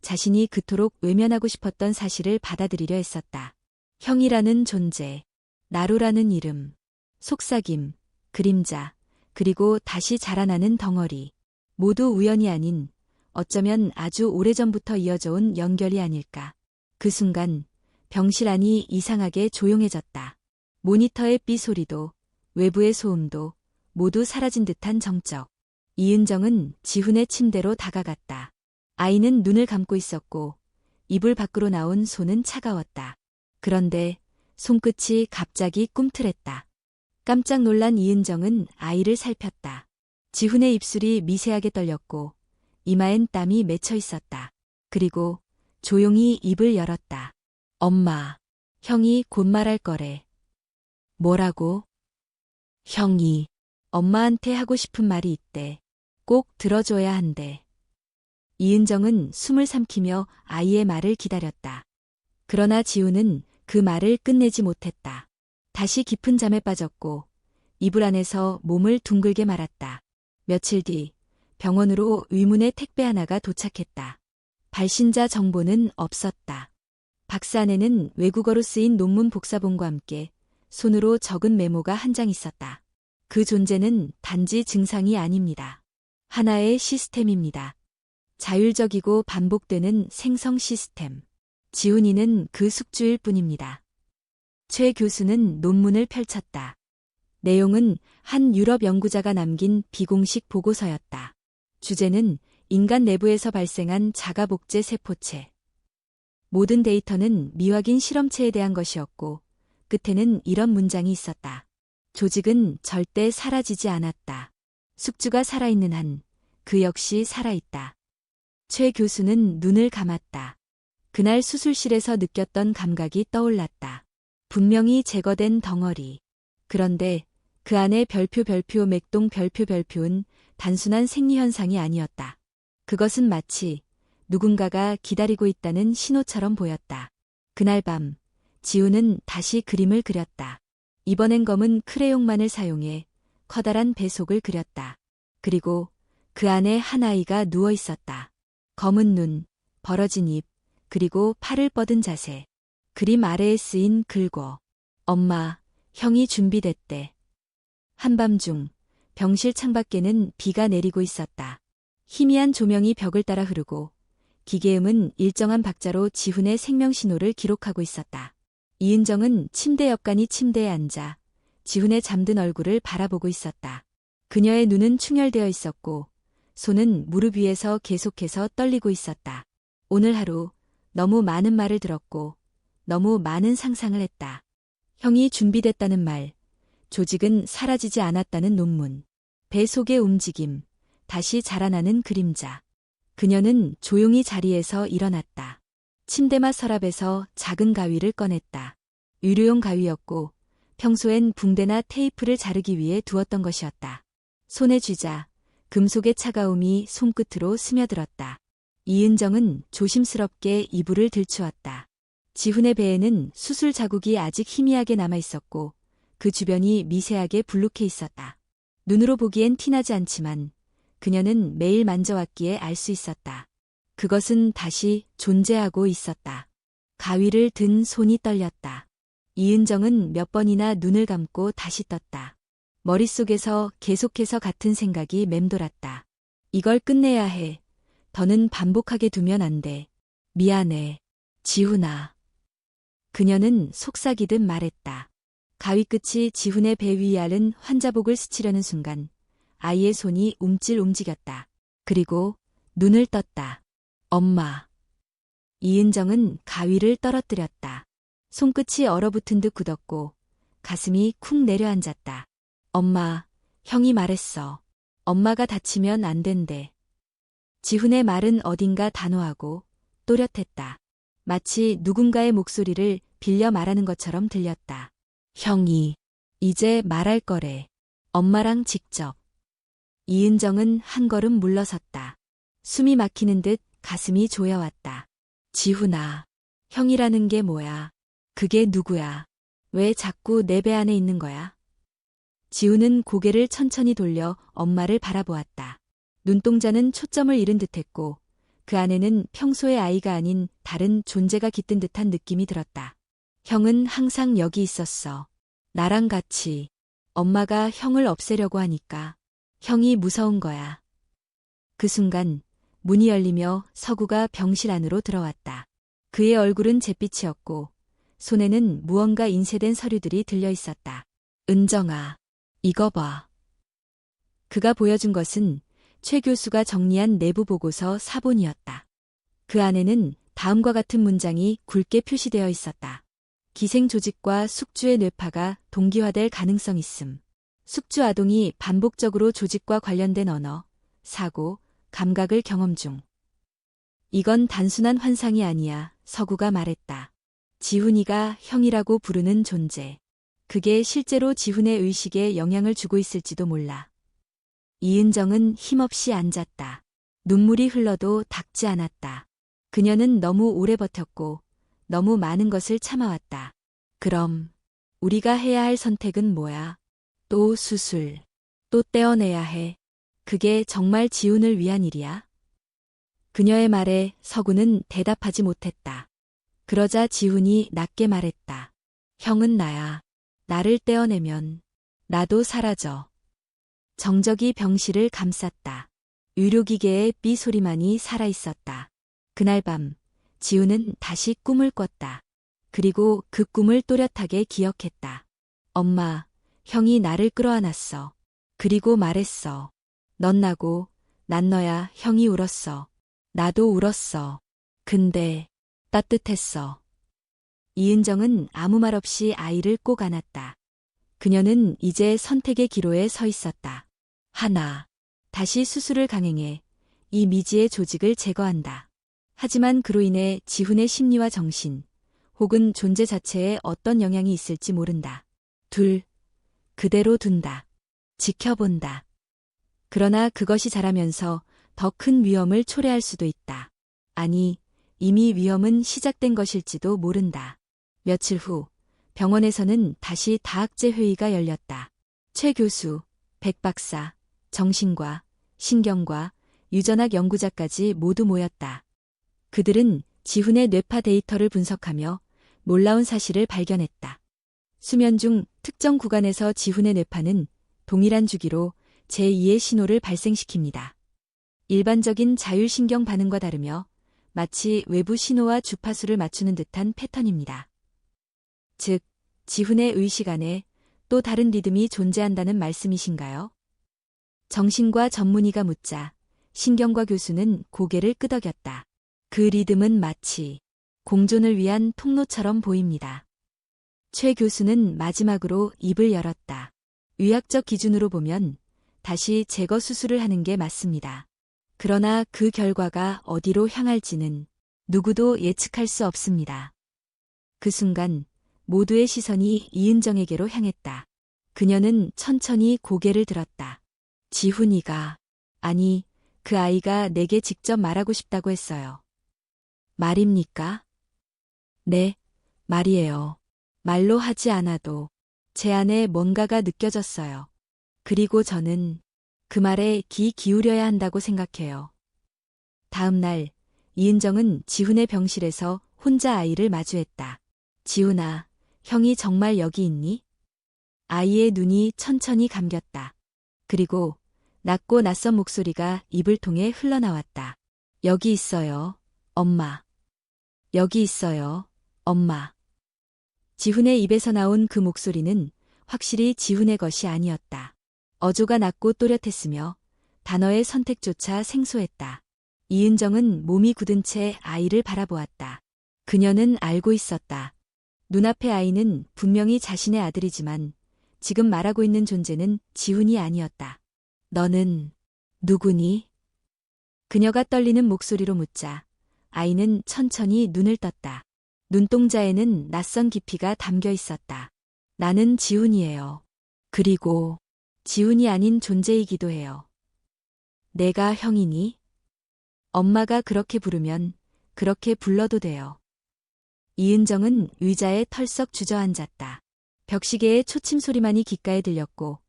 자신이 그토록 외면하고 싶었던 사실을 받아들이려 했었다. 형이라는 존재, 나루라는 이름, 속삭임, 그림자, 그리고 다시 자라나는 덩어리. 모두 우연이 아닌 어쩌면 아주 오래전부터 이어져 온 연결이 아닐까. 그 순간 병실 안이 이상하게 조용해졌다. 모니터의 삐 소리도 외부의 소음도 모두 사라진 듯한 정적. 이은정은 지훈의 침대로 다가갔다. 아이는 눈을 감고 있었고 이불 밖으로 나온 손은 차가웠다. 그런데 손끝이 갑자기 꿈틀했다. 깜짝 놀란 이은정은 아이를 살폈다. 지훈의 입술이 미세하게 떨렸고 이마엔 땀이 맺혀 있었다. 그리고 조용히 입을 열었다. 엄마, 형이 곧 말할 거래. 뭐라고? 형이 엄마한테 하고 싶은 말이 있대. 꼭 들어줘야 한대. 이은정은 숨을 삼키며 아이의 말을 기다렸다. 그러나 지훈은 그 말을 끝내지 못했다. 다시 깊은 잠에 빠졌고 이불 안에서 몸을 둥글게 말았다. 며칠 뒤 병원으로 의문의 택배 하나가 도착했다. 발신자 정보는 없었다. 박스 안에는 외국어로 쓰인 논문 복사본과 함께 손으로 적은 메모가 한 장 있었다. 그 존재는 단지 증상이 아닙니다. 하나의 시스템입니다. 자율적이고 반복되는 생성 시스템. 지훈이는 그 숙주일 뿐입니다. 최 교수는 논문을 펼쳤다. 내용은 한 유럽 연구자가 남긴 비공식 보고서였다. 주제는 인간 내부에서 발생한 자가복제 세포체. 모든 데이터는 미확인 실험체에 대한 것이었고 끝에는 이런 문장이 있었다. 조직은 절대 사라지지 않았다. 숙주가 살아있는 한 그 역시 살아있다. 최 교수는 눈을 감았다. 그날 수술실에서 느꼈던 감각이 떠올랐다. 분명히 제거된 덩어리. 그런데 그 안에 별표 맥동 별표는 단순한 생리현상이 아니었다. 그것은 마치 누군가가 기다리고 있다는 신호처럼 보였다. 그날 밤 지훈은 다시 그림을 그렸다. 이번엔 검은 크레용만을 사용해 커다란 배속을 그렸다. 그리고 그 안에 한 아이가 누워 있었다. 검은 눈, 벌어진 입, 그리고 팔을 뻗은 자세. 그림 아래에 쓰인 글고. 엄마, 형이 준비됐대. 한밤중 병실 창밖에는 비가 내리고 있었다. 희미한 조명이 벽을 따라 흐르고 기계음은 일정한 박자로 지훈의 생명신호를 기록하고 있었다. 이은정은 침대 옆간이 침대에 앉아 지훈의 잠든 얼굴을 바라보고 있었다. 그녀의 눈은 충혈되어 있었고 손은 무릎 위에서 계속해서 떨리고 있었다. 오늘 하루 너무 많은 말을 들었고 너무 많은 상상을 했다. 형이 준비됐다는 말, 조직은 사라지지 않았다는 논문, 배 속의 움직임, 다시 자라나는 그림자. 그녀는 조용히 자리에서 일어났다. 침대마 서랍에서 작은 가위를 꺼냈다. 의료용 가위였고 평소엔 붕대나 테이프를 자르기 위해 두었던 것이었다. 손에 쥐자 금속의 차가움이 손끝으로 스며들었다. 이은정은 조심스럽게 이불을 들추었다. 지훈의 배에는 수술 자국이 아직 희미하게 남아있었고 그 주변이 미세하게 불룩해 있었다. 눈으로 보기엔 티나지 않지만 그녀는 매일 만져왔기에 알 수 있었다. 그것은 다시 존재하고 있었다. 가위를 든 손이 떨렸다. 이은정은 몇 번이나 눈을 감고 다시 떴다. 머릿속에서 계속해서 같은 생각이 맴돌았다. 이걸 끝내야 해. 더는 반복하게 두면 안 돼. 미안해. 지훈아. 그녀는 속삭이듯 말했다. 가위 끝이 지훈의 배 위에 앓은 환자복을 스치려는 순간 아이의 손이 움찔움직였다. 그리고 눈을 떴다. 엄마. 이은정은 가위를 떨어뜨렸다. 손끝이 얼어붙은 듯 굳었고 가슴이 쿵 내려앉았다. 엄마, 형이 말했어. 엄마가 다치면 안 된대. 지훈의 말은 어딘가 단호하고 또렷했다. 마치 누군가의 목소리를 빌려 말하는 것처럼 들렸다. 형이 이제 말할 거래. 엄마랑 직접. 이은정은 한 걸음 물러섰다. 숨이 막히는 듯 가슴이 조여왔다. 지훈아, 형이라는 게 뭐야? 그게 누구야? 왜 자꾸 내 배 안에 있는 거야? 지훈은 고개를 천천히 돌려 엄마를 바라보았다. 눈동자는 초점을 잃은 듯했고 그 안에는 평소의 아이가 아닌 다른 존재가 깃든 듯한 느낌이 들었다. 형은 항상 여기 있었어. 나랑 같이. 엄마가 형을 없애려고 하니까 형이 무서운 거야. 그 순간 문이 열리며 서구가 병실 안으로 들어왔다. 그의 얼굴은 잿빛이었고 손에는 무언가 인쇄된 서류들이 들려 있었다. 은정아, 이거 봐. 그가 보여준 것은 최 교수가 정리한 내부 보고서 사본이었다. 그 안에는 다음과 같은 문장이 굵게 표시되어 있었다. 기생 조직과 숙주의 뇌파가 동기화될 가능성 있음. 숙주 아동이 반복적으로 조직과 관련된 언어, 사고, 감각을 경험 중. 이건 단순한 환상이 아니야, 서구가 말했다. 지훈이가 형이라고 부르는 존재. 그게 실제로 지훈의 의식에 영향을 주고 있을지도 몰라. 이은정은 힘없이 앉았다. 눈물이 흘러도 닦지 않았다. 그녀는 너무 오래 버텼고 너무 많은 것을 참아왔다. 그럼 우리가 해야 할 선택은 뭐야? 또 수술. 또 떼어내야 해. 그게 정말 지훈을 위한 일이야? 그녀의 말에 서구는 대답하지 못했다. 그러자 지훈이 낮게 말했다. 형은 나야. 나를 떼어내면 나도 사라져. 정적이 병실을 감쌌다. 의료기계의 삐 소리만이 살아있었다. 그날 밤 지훈은 다시 꿈을 꿨다. 그리고 그 꿈을 또렷하게 기억했다. 엄마, 형이 나를 끌어안았어. 그리고 말했어. 넌 나고 난 너야. 형이 울었어. 나도 울었어. 근데 따뜻했어. 이은정은 아무 말 없이 아이를 꼭 안았다. 그녀는 이제 선택의 기로에 서 있었다. 하나, 다시 수술을 강행해 이 미지의 조직을 제거한다. 하지만 그로 인해 지훈의 심리와 정신, 혹은 존재 자체에 어떤 영향이 있을지 모른다. 둘, 그대로 둔다. 지켜본다. 그러나 그것이 자라면서 더 큰 위험을 초래할 수도 있다. 아니, 이미 위험은 시작된 것일지도 모른다. 며칠 후 병원에서는 다시 다학제 회의가 열렸다. 최 교수, 백 박사, 정신과, 신경과, 유전학 연구자까지 모두 모였다. 그들은 지훈의 뇌파 데이터를 분석하며 놀라운 사실을 발견했다. 수면 중 특정 구간에서 지훈의 뇌파는 동일한 주기로 제2의 신호를 발생시킵니다. 일반적인 자율신경 반응과 다르며 마치 외부 신호와 주파수를 맞추는 듯한 패턴입니다. 즉, 지훈의 의식 안에 또 다른 리듬이 존재한다는 말씀이신가요? 정신과 전문의가 묻자 신경과 교수는 고개를 끄덕였다. 그 리듬은 마치 공존을 위한 통로처럼 보입니다. 최 교수는 마지막으로 입을 열었다. 의학적 기준으로 보면 다시 제거 수술을 하는 게 맞습니다. 그러나 그 결과가 어디로 향할지는 누구도 예측할 수 없습니다. 그 순간 모두의 시선이 이은정에게로 향했다. 그녀는 천천히 고개를 들었다. 지훈이가, 아니, 그 아이가 내게 직접 말하고 싶다고 했어요. 말입니까? 네, 말이에요. 말로 하지 않아도 제 안에 뭔가가 느껴졌어요. 그리고 저는 그 말에 귀 기울여야 한다고 생각해요. 다음 날, 이은정은 지훈의 병실에서 혼자 아이를 마주했다. 지훈아, 형이 정말 여기 있니? 아이의 눈이 천천히 감겼다. 그리고 낮고 낯선 목소리가 입을 통해 흘러나왔다. 여기 있어요, 엄마. 여기 있어요, 엄마. 지훈의 입에서 나온 그 목소리는 확실히 지훈의 것이 아니었다. 어조가 낮고 또렷했으며 단어의 선택조차 생소했다. 이은정은 몸이 굳은 채 아이를 바라보았다. 그녀는 알고 있었다. 눈앞의 아이는 분명히 자신의 아들이지만 지금 말하고 있는 존재는 지훈이 아니었다. 너는 누구니? 그녀가 떨리는 목소리로 묻자 아이는 천천히 눈을 떴다. 눈동자에는 낯선 깊이가 담겨 있었다. 나는 지훈이에요. 그리고 지훈이 아닌 존재이기도 해요. 내가 형이니? 엄마가 그렇게 부르면 그렇게 불러도 돼요. 이은정은 의자에 털썩 주저앉았다. 벽시계의 초침 소리만이 귓가에 들렸고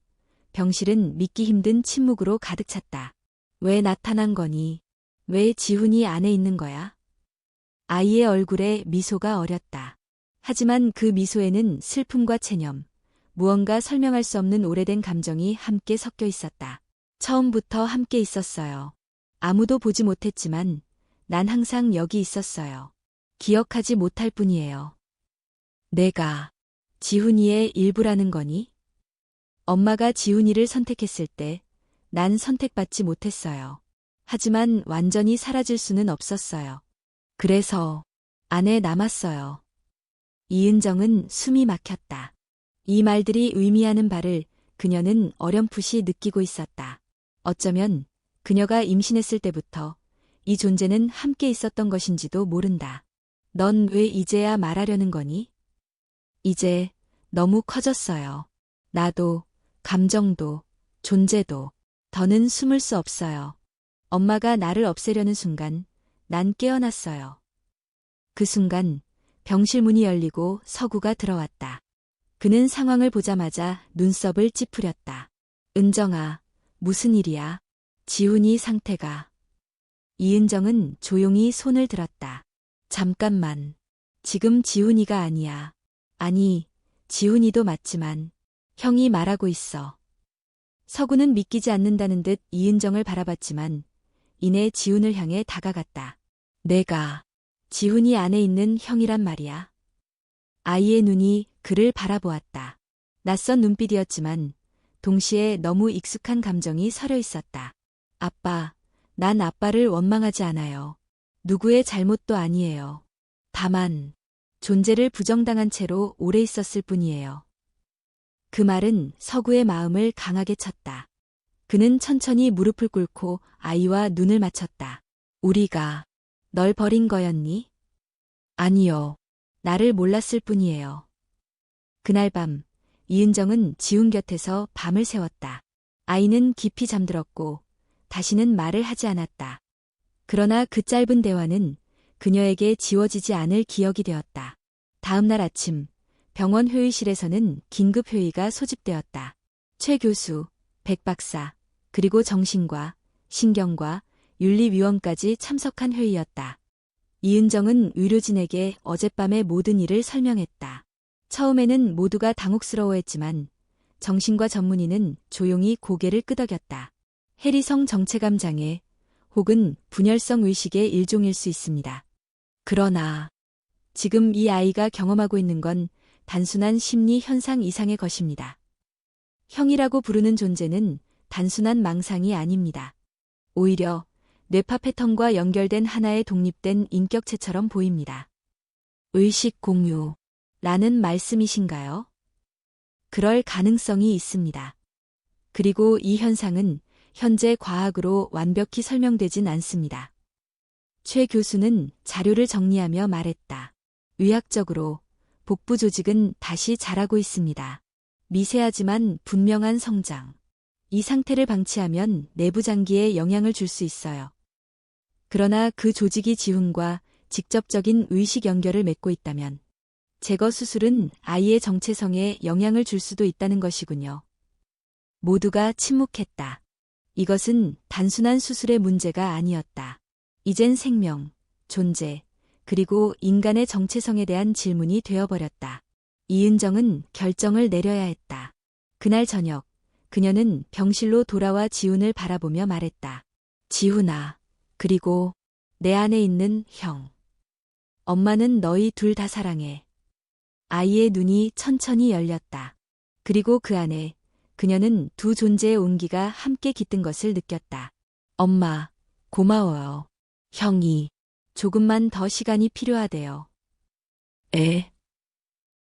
병실은 믿기 힘든 침묵으로 가득 찼다. 왜 나타난 거니? 왜 지훈이 안에 있는 거야? 아이의 얼굴에 미소가 어렸다. 하지만 그 미소에는 슬픔과 체념, 무언가 설명할 수 없는 오래된 감정이 함께 섞여 있었다. 처음부터 함께 있었어요. 아무도 보지 못했지만 난 항상 여기 있었어요. 기억하지 못할 뿐이에요. 내가 지훈이의 일부라는 거니? 엄마가 지훈이를 선택했을 때 난 선택받지 못했어요. 하지만 완전히 사라질 수는 없었어요. 그래서 안에 남았어요. 이은정은 숨이 막혔다. 이 말들이 의미하는 바를 그녀는 어렴풋이 느끼고 있었다. 어쩌면 그녀가 임신했을 때부터 이 존재는 함께 있었던 것인지도 모른다. 넌 왜 이제야 말하려는 거니? 이제 너무 커졌어요. 나도, 감정도, 존재도. 더는 숨을 수 없어요. 엄마가 나를 없애려는 순간 난 깨어났어요. 그 순간 병실 문이 열리고 서구가 들어왔다. 그는 상황을 보자마자 눈썹을 찌푸렸다. 은정아, 무슨 일이야? 지훈이 상태가. 이은정은 조용히 손을 들었다. 잠깐만. 지금 지훈이가 아니야. 아니, 지훈이도 맞지만 형이 말하고 있어. 서구는 믿기지 않는다는 듯 이은정을 바라봤지만 이내 지훈을 향해 다가갔다. 내가 지훈이 안에 있는 형이란 말이야. 아이의 눈이 그를 바라보았다. 낯선 눈빛이었지만 동시에 너무 익숙한 감정이 서려 있었다. 아빠, 난 아빠를 원망하지 않아요. 누구의 잘못도 아니에요. 다만 존재를 부정당한 채로 오래 있었을 뿐이에요. 그 말은 서구의 마음을 강하게 쳤다. 그는 천천히 무릎을 꿇고 아이와 눈을 맞췄다. 우리가 널 버린 거였니? 아니요. 나를 몰랐을 뿐이에요. 그날 밤 이은정은 지훈 곁에서 밤을 새웠다. 아이는 깊이 잠들었고 다시는 말을 하지 않았다. 그러나 그 짧은 대화는 그녀에게 지워지지 않을 기억이 되었다. 다음 날 아침 병원 회의실에서는 긴급 회의가 소집되었다. 최 교수, 백 박사, 그리고 정신과 신경과 윤리위원까지 참석한 회의였다. 이은정은 의료진에게 어젯밤의 모든 일을 설명했다. 처음에는 모두가 당혹스러워했지만 정신과 전문의는 조용히 고개를 끄덕였다. 해리성 정체감 장애 혹은 분열성 의식의 일종일 수 있습니다. 그러나 지금 이 아이가 경험하고 있는 건 단순한 심리 현상 이상의 것입니다. 형이라고 부르는 존재는 단순한 망상이 아닙니다. 오히려 뇌파 패턴과 연결된 하나의 독립된 인격체처럼 보입니다. 의식 공유라는 말씀이신가요? 그럴 가능성이 있습니다. 그리고 이 현상은 현재 과학으로 완벽히 설명되진 않습니다. 최 교수는 자료를 정리하며 말했다. 의학적으로 복부 조직은 다시 자라고 있습니다. 미세하지만 분명한 성장. 이 상태를 방치하면 내부 장기에 영향을 줄 수 있어요. 그러나 그 조직이 지훈과 직접적인 의식 연결을 맺고 있다면 제거 수술은 아이의 정체성에 영향을 줄 수도 있다는 것이군요. 모두가 침묵했다. 이것은 단순한 수술의 문제가 아니었다. 이젠 생명, 존재, 그리고 인간의 정체성에 대한 질문이 되어버렸다. 이은정은 결정을 내려야 했다. 그날 저녁, 그녀는 병실로 돌아와 지훈을 바라보며 말했다. 지훈아, 그리고 내 안에 있는 형. 엄마는 너희 둘 다 사랑해. 아이의 눈이 천천히 열렸다. 그리고 그 안에 그녀는 두 존재의 온기가 함께 깃든 것을 느꼈다. 엄마, 고마워요. 형이 조금만 더 시간이 필요하대요.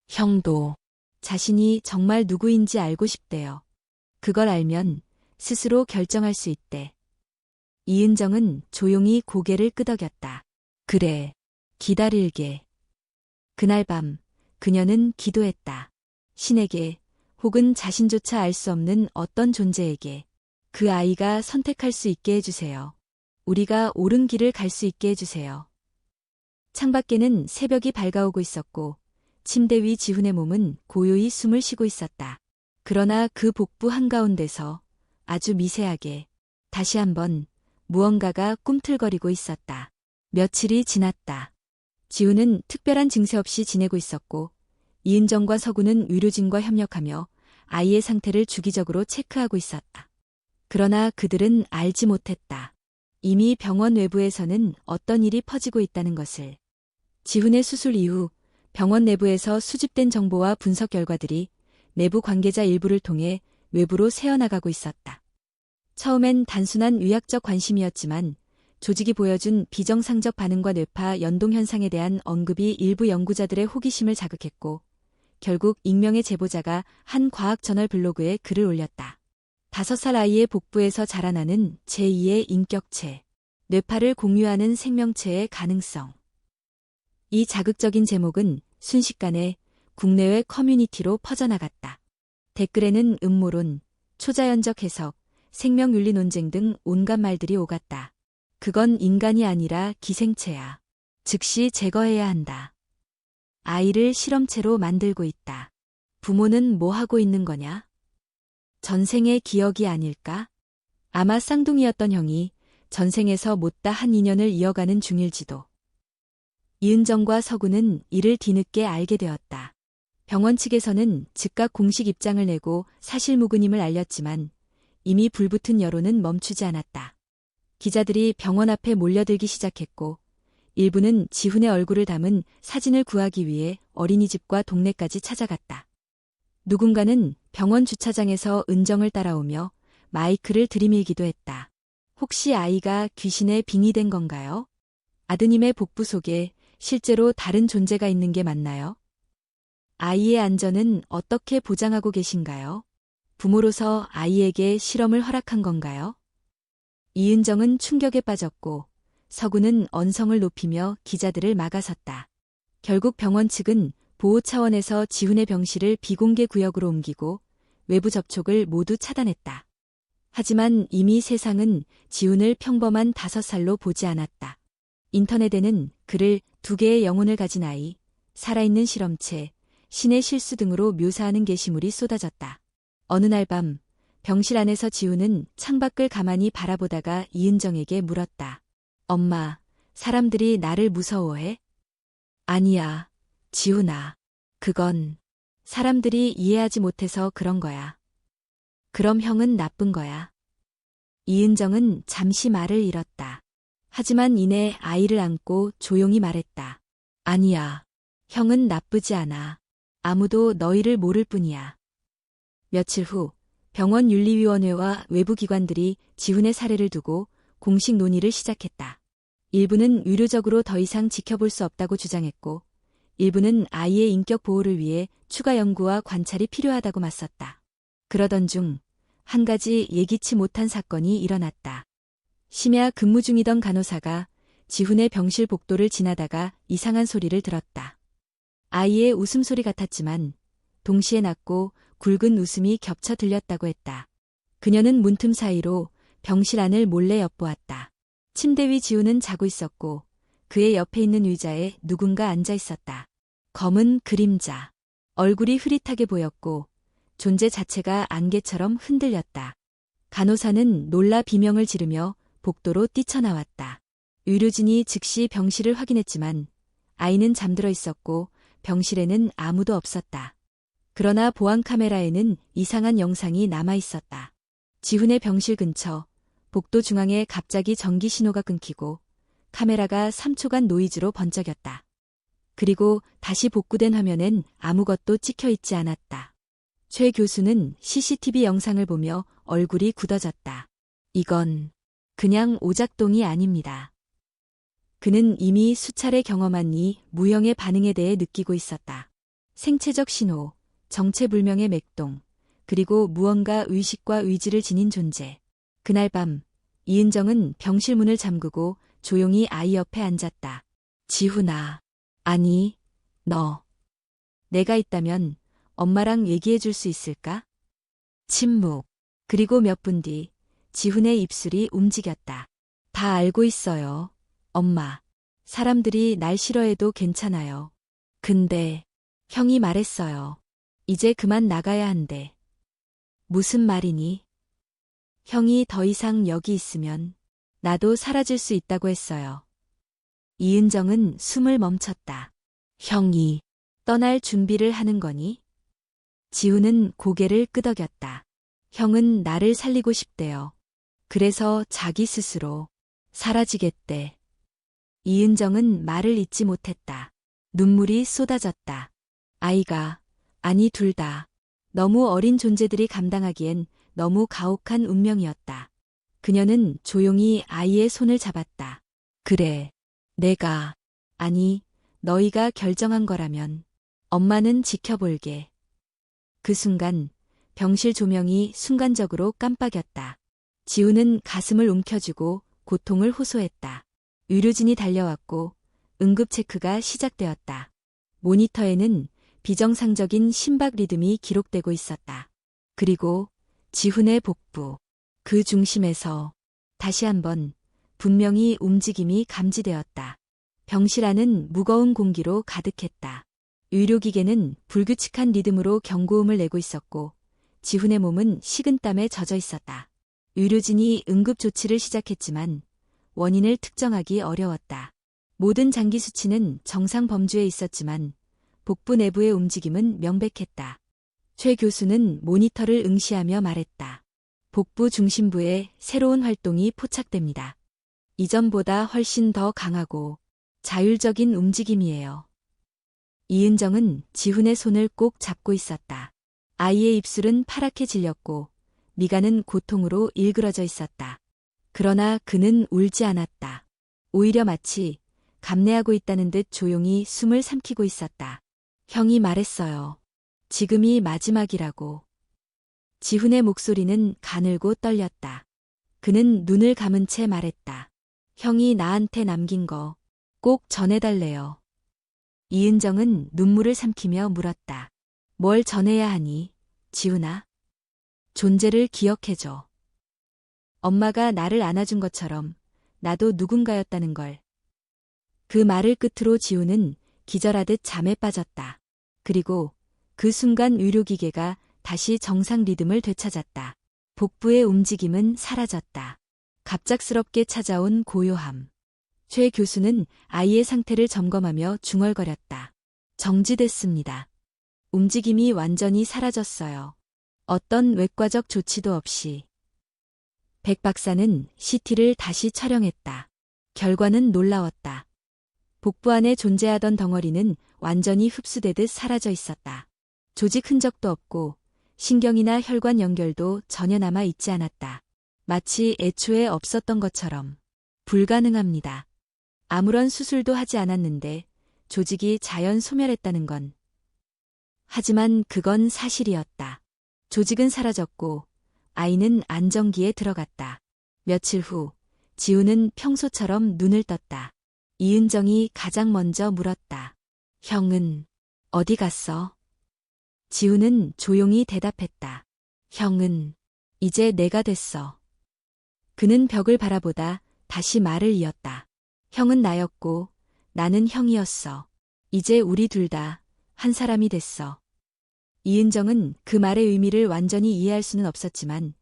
형도 자신이 정말 누구인지 알고 싶대요. 그걸 알면 스스로 결정할 수 있대. 이은정은 조용히 고개를 끄덕였다. 그래, 기다릴게. 그날 밤 그녀는 기도했다. 신에게 혹은 자신조차 알 수 없는 어떤 존재에게 그 아이가 선택할 수 있게 해주세요. 우리가 옳은 길을 갈 수 있게 해주세요. 창밖에는 새벽이 밝아오고 있었고 침대 위 지훈의 몸은 고요히 숨을 쉬고 있었다. 그러나 그 복부 한가운데서 아주 미세하게 다시 한번 무언가가 꿈틀거리고 있었다. 며칠이 지났다. 지훈은 특별한 증세 없이 지내고 있었고 이은정과 서구는 의료진과 협력하며 아이의 상태를 주기적으로 체크하고 있었다. 그러나 그들은 알지 못했다. 이미 병원 외부에서는 어떤 일이 퍼지고 있다는 것을. 지훈의 수술 이후 병원 내부에서 수집된 정보와 분석 결과들이 내부 관계자 일부를 통해 외부로 새어나가고 있었다. 처음엔 단순한 의학적 관심이었지만 조직이 보여준 비정상적 반응과 뇌파 연동 현상에 대한 언급이 일부 연구자들의 호기심을 자극했고 결국 익명의 제보자가 한 과학 저널 블로그에 글을 올렸다. 5살 아이의 복부에서 자라나는 제2의 인격체, 뇌파를 공유하는 생명체의 가능성. 이 자극적인 제목은 순식간에 국내외 커뮤니티로 퍼져나갔다. 댓글에는 음모론, 초자연적 해석, 생명윤리 논쟁 등 온갖 말들이 오갔다. 그건 인간이 아니라 기생체야. 즉시 제거해야 한다. 아이를 실험체로 만들고 있다. 부모는 뭐 하고 있는 거냐? 전생의 기억이 아닐까? 아마 쌍둥이였던 형이 전생에서 못다 한 인연을 이어가는 중일지도. 이은정과 서구는 이를 뒤늦게 알게 되었다. 병원 측에서는 즉각 공식 입장을 내고 사실무근임을 알렸지만 이미 불붙은 여론은 멈추지 않았다. 기자들이 병원 앞에 몰려들기 시작했고 일부는 지훈의 얼굴을 담은 사진을 구하기 위해 어린이집과 동네까지 찾아갔다. 누군가는 병원 주차장에서 은정을 따라오며 마이크를 들이밀기도 했다. 혹시 아이가 귀신에 빙의된 건가요? 아드님의 복부 속에 실제로 다른 존재가 있는 게 맞나요? 아이의 안전은 어떻게 보장하고 계신가요? 부모로서 아이에게 실험을 허락한 건가요? 이은정은 충격에 빠졌고 서구는 언성을 높이며 기자들을 막아섰다. 결국 병원 측은 보호 차원에서 지훈의 병실을 비공개 구역으로 옮기고 외부 접촉을 모두 차단했다. 하지만 이미 세상은 지훈을 평범한 5살로 보지 않았다. 인터넷에는 그를 2개의 영혼을 가진 아이, 살아있는 실험체, 신의 실수 등으로 묘사하는 게시물이 쏟아졌다. 어느 날 밤 병실 안에서 지훈은 창밖을 가만히 바라보다가 이은정에게 물었다. 엄마, 사람들이 나를 무서워해? 아니야, 지훈아. 그건 사람들이 이해하지 못해서 그런 거야. 그럼 형은 나쁜 거야. 이은정은 잠시 말을 잃었다. 하지만 이내 아이를 안고 조용히 말했다. 아니야, 형은 나쁘지 않아. 아무도 너희를 모를 뿐이야. 며칠 후 병원 윤리위원회와 외부 기관들이 지훈의 사례를 두고 공식 논의를 시작했다. 일부는 의료적으로 더 이상 지켜볼 수 없다고 주장했고 일부는 아이의 인격 보호를 위해 추가 연구와 관찰이 필요하다고 맞섰다. 그러던 중 한 가지 예기치 못한 사건이 일어났다. 심야 근무 중이던 간호사가 지훈의 병실 복도를 지나다가 이상한 소리를 들었다. 아이의 웃음소리 같았지만 동시에 낮고 굵은 웃음이 겹쳐 들렸다고 했다. 그녀는 문틈 사이로 병실 안을 몰래 엿보았다. 침대 위 지훈은 자고 있었고 그의 옆에 있는 의자에 누군가 앉아 있었다. 검은 그림자. 얼굴이 흐릿하게 보였고 존재 자체가 안개처럼 흔들렸다. 간호사는 놀라 비명을 지르며 복도로 뛰쳐나왔다. 의료진이 즉시 병실을 확인했지만 아이는 잠들어 있었고 병실에는 아무도 없었다. 그러나 보안 카메라에는 이상한 영상이 남아 있었다. 지훈의 병실 근처 복도 중앙에 갑자기 전기 신호가 끊기고 카메라가 3초간 노이즈로 번쩍였다. 그리고 다시 복구된 화면엔 아무것도 찍혀 있지 않았다. 최 교수는 CCTV 영상을 보며 얼굴이 굳어졌다. 이건 그냥 오작동이 아닙니다. 그는 이미 수차례 경험한 이 무형의 반응에 대해 느끼고 있었다. 생체적 신호, 정체불명의 맥동, 그리고 무언가 의식과 의지를 지닌 존재. 그날 밤 이은정은 병실 문을 잠그고 조용히 아이 옆에 앉았다. 지훈아. 아니, 너. 내가 있다면 엄마랑 얘기해 줄 수 있을까? 침묵. 그리고 몇 분 뒤 지훈의 입술이 움직였다. 다 알고 있어요. 엄마. 사람들이 날 싫어해도 괜찮아요. 근데 형이 말했어요. 이제 그만 나가야 한대. 무슨 말이니? 형이 더 이상 여기 있으면 나도 사라질 수 있다고 했어요. 이은정은 숨을 멈췄다. 형이 떠날 준비를 하는 거니? 지훈은 고개를 끄덕였다. 형은 나를 살리고 싶대요. 그래서 자기 스스로 사라지겠대. 이은정은 말을 잇지 못했다. 눈물이 쏟아졌다. 아이가, 아니 둘 다, 너무 어린 존재들이 감당하기엔 너무 가혹한 운명이었다. 그녀는 조용히 아이의 손을 잡았다. 그래, 내가, 아니, 너희가 결정한 거라면 엄마는 지켜볼게. 그 순간 병실 조명이 순간적으로 깜빡였다. 지훈은 가슴을 움켜쥐고 고통을 호소했다. 의료진이 달려왔고 응급 체크가 시작되었다. 모니터에는 비정상적인 심박 리듬이 기록되고 있었다. 그리고 지훈의 복부, 그 중심에서 다시 한번 분명히 움직임이 감지되었다. 병실 안은 무거운 공기로 가득했다. 의료기계는 불규칙한 리듬으로 경고음을 내고 있었고 지훈의 몸은 식은땀에 젖어 있었다. 의료진이 응급조치를 시작했지만 원인을 특정하기 어려웠다. 모든 장기 수치는 정상 범주에 있었지만 복부 내부의 움직임은 명백했다. 최 교수는 모니터를 응시하며 말했다. 복부 중심부에 새로운 활동이 포착됩니다. 이전보다 훨씬 더 강하고 자율적인 움직임이에요. 이은정은 지훈의 손을 꼭 잡고 있었다. 아이의 입술은 파랗게 질렸고 미간은 고통으로 일그러져 있었다. 그러나 그는 울지 않았다. 오히려 마치 감내하고 있다는 듯 조용히 숨을 삼키고 있었다. 형이 말했어요. 지금이 마지막이라고. 지훈의 목소리는 가늘고 떨렸다. 그는 눈을 감은 채 말했다. 형이 나한테 남긴 거 꼭 전해달래요. 이은정은 눈물을 삼키며 물었다. 뭘 전해야 하니, 지훈아? 존재를 기억해줘. 엄마가 나를 안아준 것처럼 나도 누군가였다는 걸. 그 말을 끝으로 지훈은 기절하듯 잠에 빠졌다. 그리고 그 순간 의료기계가 다시 정상 리듬을 되찾았다. 복부의 움직임은 사라졌다. 갑작스럽게 찾아온 고요함. 최 교수는 아이의 상태를 점검하며 중얼거렸다. 정지됐습니다. 움직임이 완전히 사라졌어요. 어떤 외과적 조치도 없이. 백 박사는 CT를 다시 촬영했다. 결과는 놀라웠다. 복부 안에 존재하던 덩어리는 완전히 흡수되듯 사라져 있었다. 조직 흔적도 없고 신경이나 혈관 연결도 전혀 남아 있지 않았다. 마치 애초에 없었던 것처럼. 불가능합니다. 아무런 수술도 하지 않았는데 조직이 자연 소멸했다는 건. 하지만 그건 사실이었다. 조직은 사라졌고 아이는 안정기에 들어갔다. 며칠 후 지훈은 평소처럼 눈을 떴다. 이은정이 가장 먼저 물었다. 형은 어디 갔어? 지우는 조용히 대답했다. 형은 이제 내가 됐어. 그는 벽을 바라보다 다시 말을 이었다. 형은 나였고 나는 형이었어. 이제 우리 둘 다 한 사람이 됐어. 이은정은 그 말의 의미를 완전히 이해할 수는 없었지만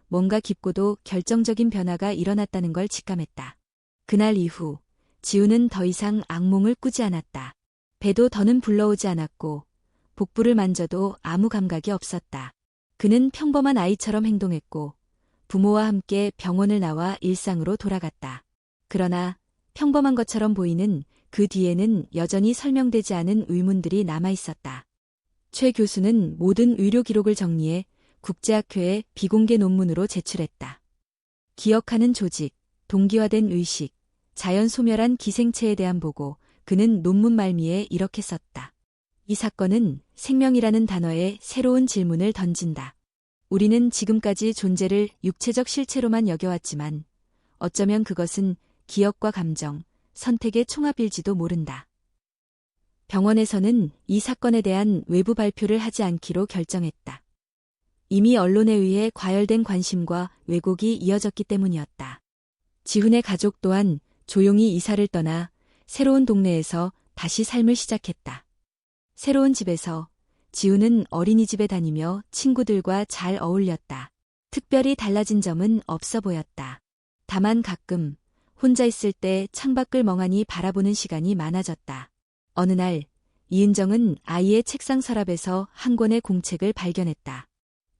뭔가 깊고도 결정적인 변화가 일어났다는 걸 직감했다. 그날 이후 지우는 더 이상 악몽을 꾸지 않았다. 배도 더는 불러오지 않았고 복부를 만져도 아무 감각이 없었다. 그는 평범한 아이처럼 행동했고 부모와 함께 병원을 나와 일상으로 돌아갔다. 그러나 평범한 것처럼 보이는 그 뒤에는 여전히 설명되지 않은 의문들이 남아 있었다. 최 교수는 모든 의료 기록을 정리해 국제학회에 비공개 논문으로 제출했다. 기억하는 조직, 동기화된 의식, 자연 소멸한 기생체에 대한 보고, 그는 논문 말미에 이렇게 썼다. 이 사건은 생명이라는 단어에 새로운 질문을 던진다. 우리는 지금까지 존재를 육체적 실체로만 여겨왔지만 어쩌면 그것은 기억과 감정, 선택의 총합일지도 모른다. 병원에서는 이 사건에 대한 외부 발표를 하지 않기로 결정했다. 이미 언론에 의해 과열된 관심과 왜곡이 이어졌기 때문이었다. 지훈의 가족 또한 조용히 이사를 떠나 새로운 동네에서 다시 삶을 시작했다. 새로운 집에서 지훈은 어린이집에 다니며 친구들과 잘 어울렸다. 특별히 달라진 점은 없어 보였다. 다만 가끔 혼자 있을 때 창밖을 멍하니 바라보는 시간이 많아졌다. 어느 날 이은정은 아이의 책상 서랍에서 한 권의 공책을 발견했다.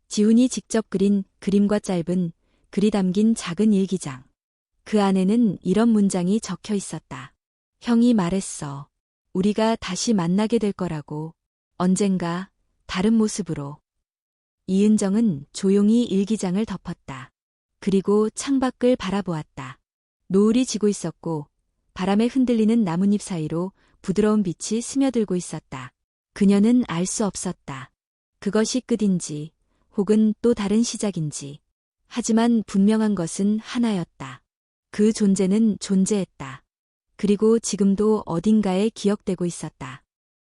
지훈이 직접 그린 그림과 짧은 글이 담긴 작은 일기장. 그 안에는 이런 문장이 적혀 있었다. 형이 말했어. 우리가 다시 만나게 될 거라고. 언젠가 다른 모습으로. 이은정은 조용히 일기장을 덮었다. 그리고 창밖을 바라보았다. 노을이 지고 있었고 바람에 흔들리는 나뭇잎 사이로 부드러운 빛이 스며들고 있었다. 그녀는 알 수 없었다. 그것이 끝인지 혹은 또 다른 시작인지. 하지만 분명한 것은 하나였다. 그 존재는 존재했다. 그리고 지금도 어딘가에 기억되고 있었다.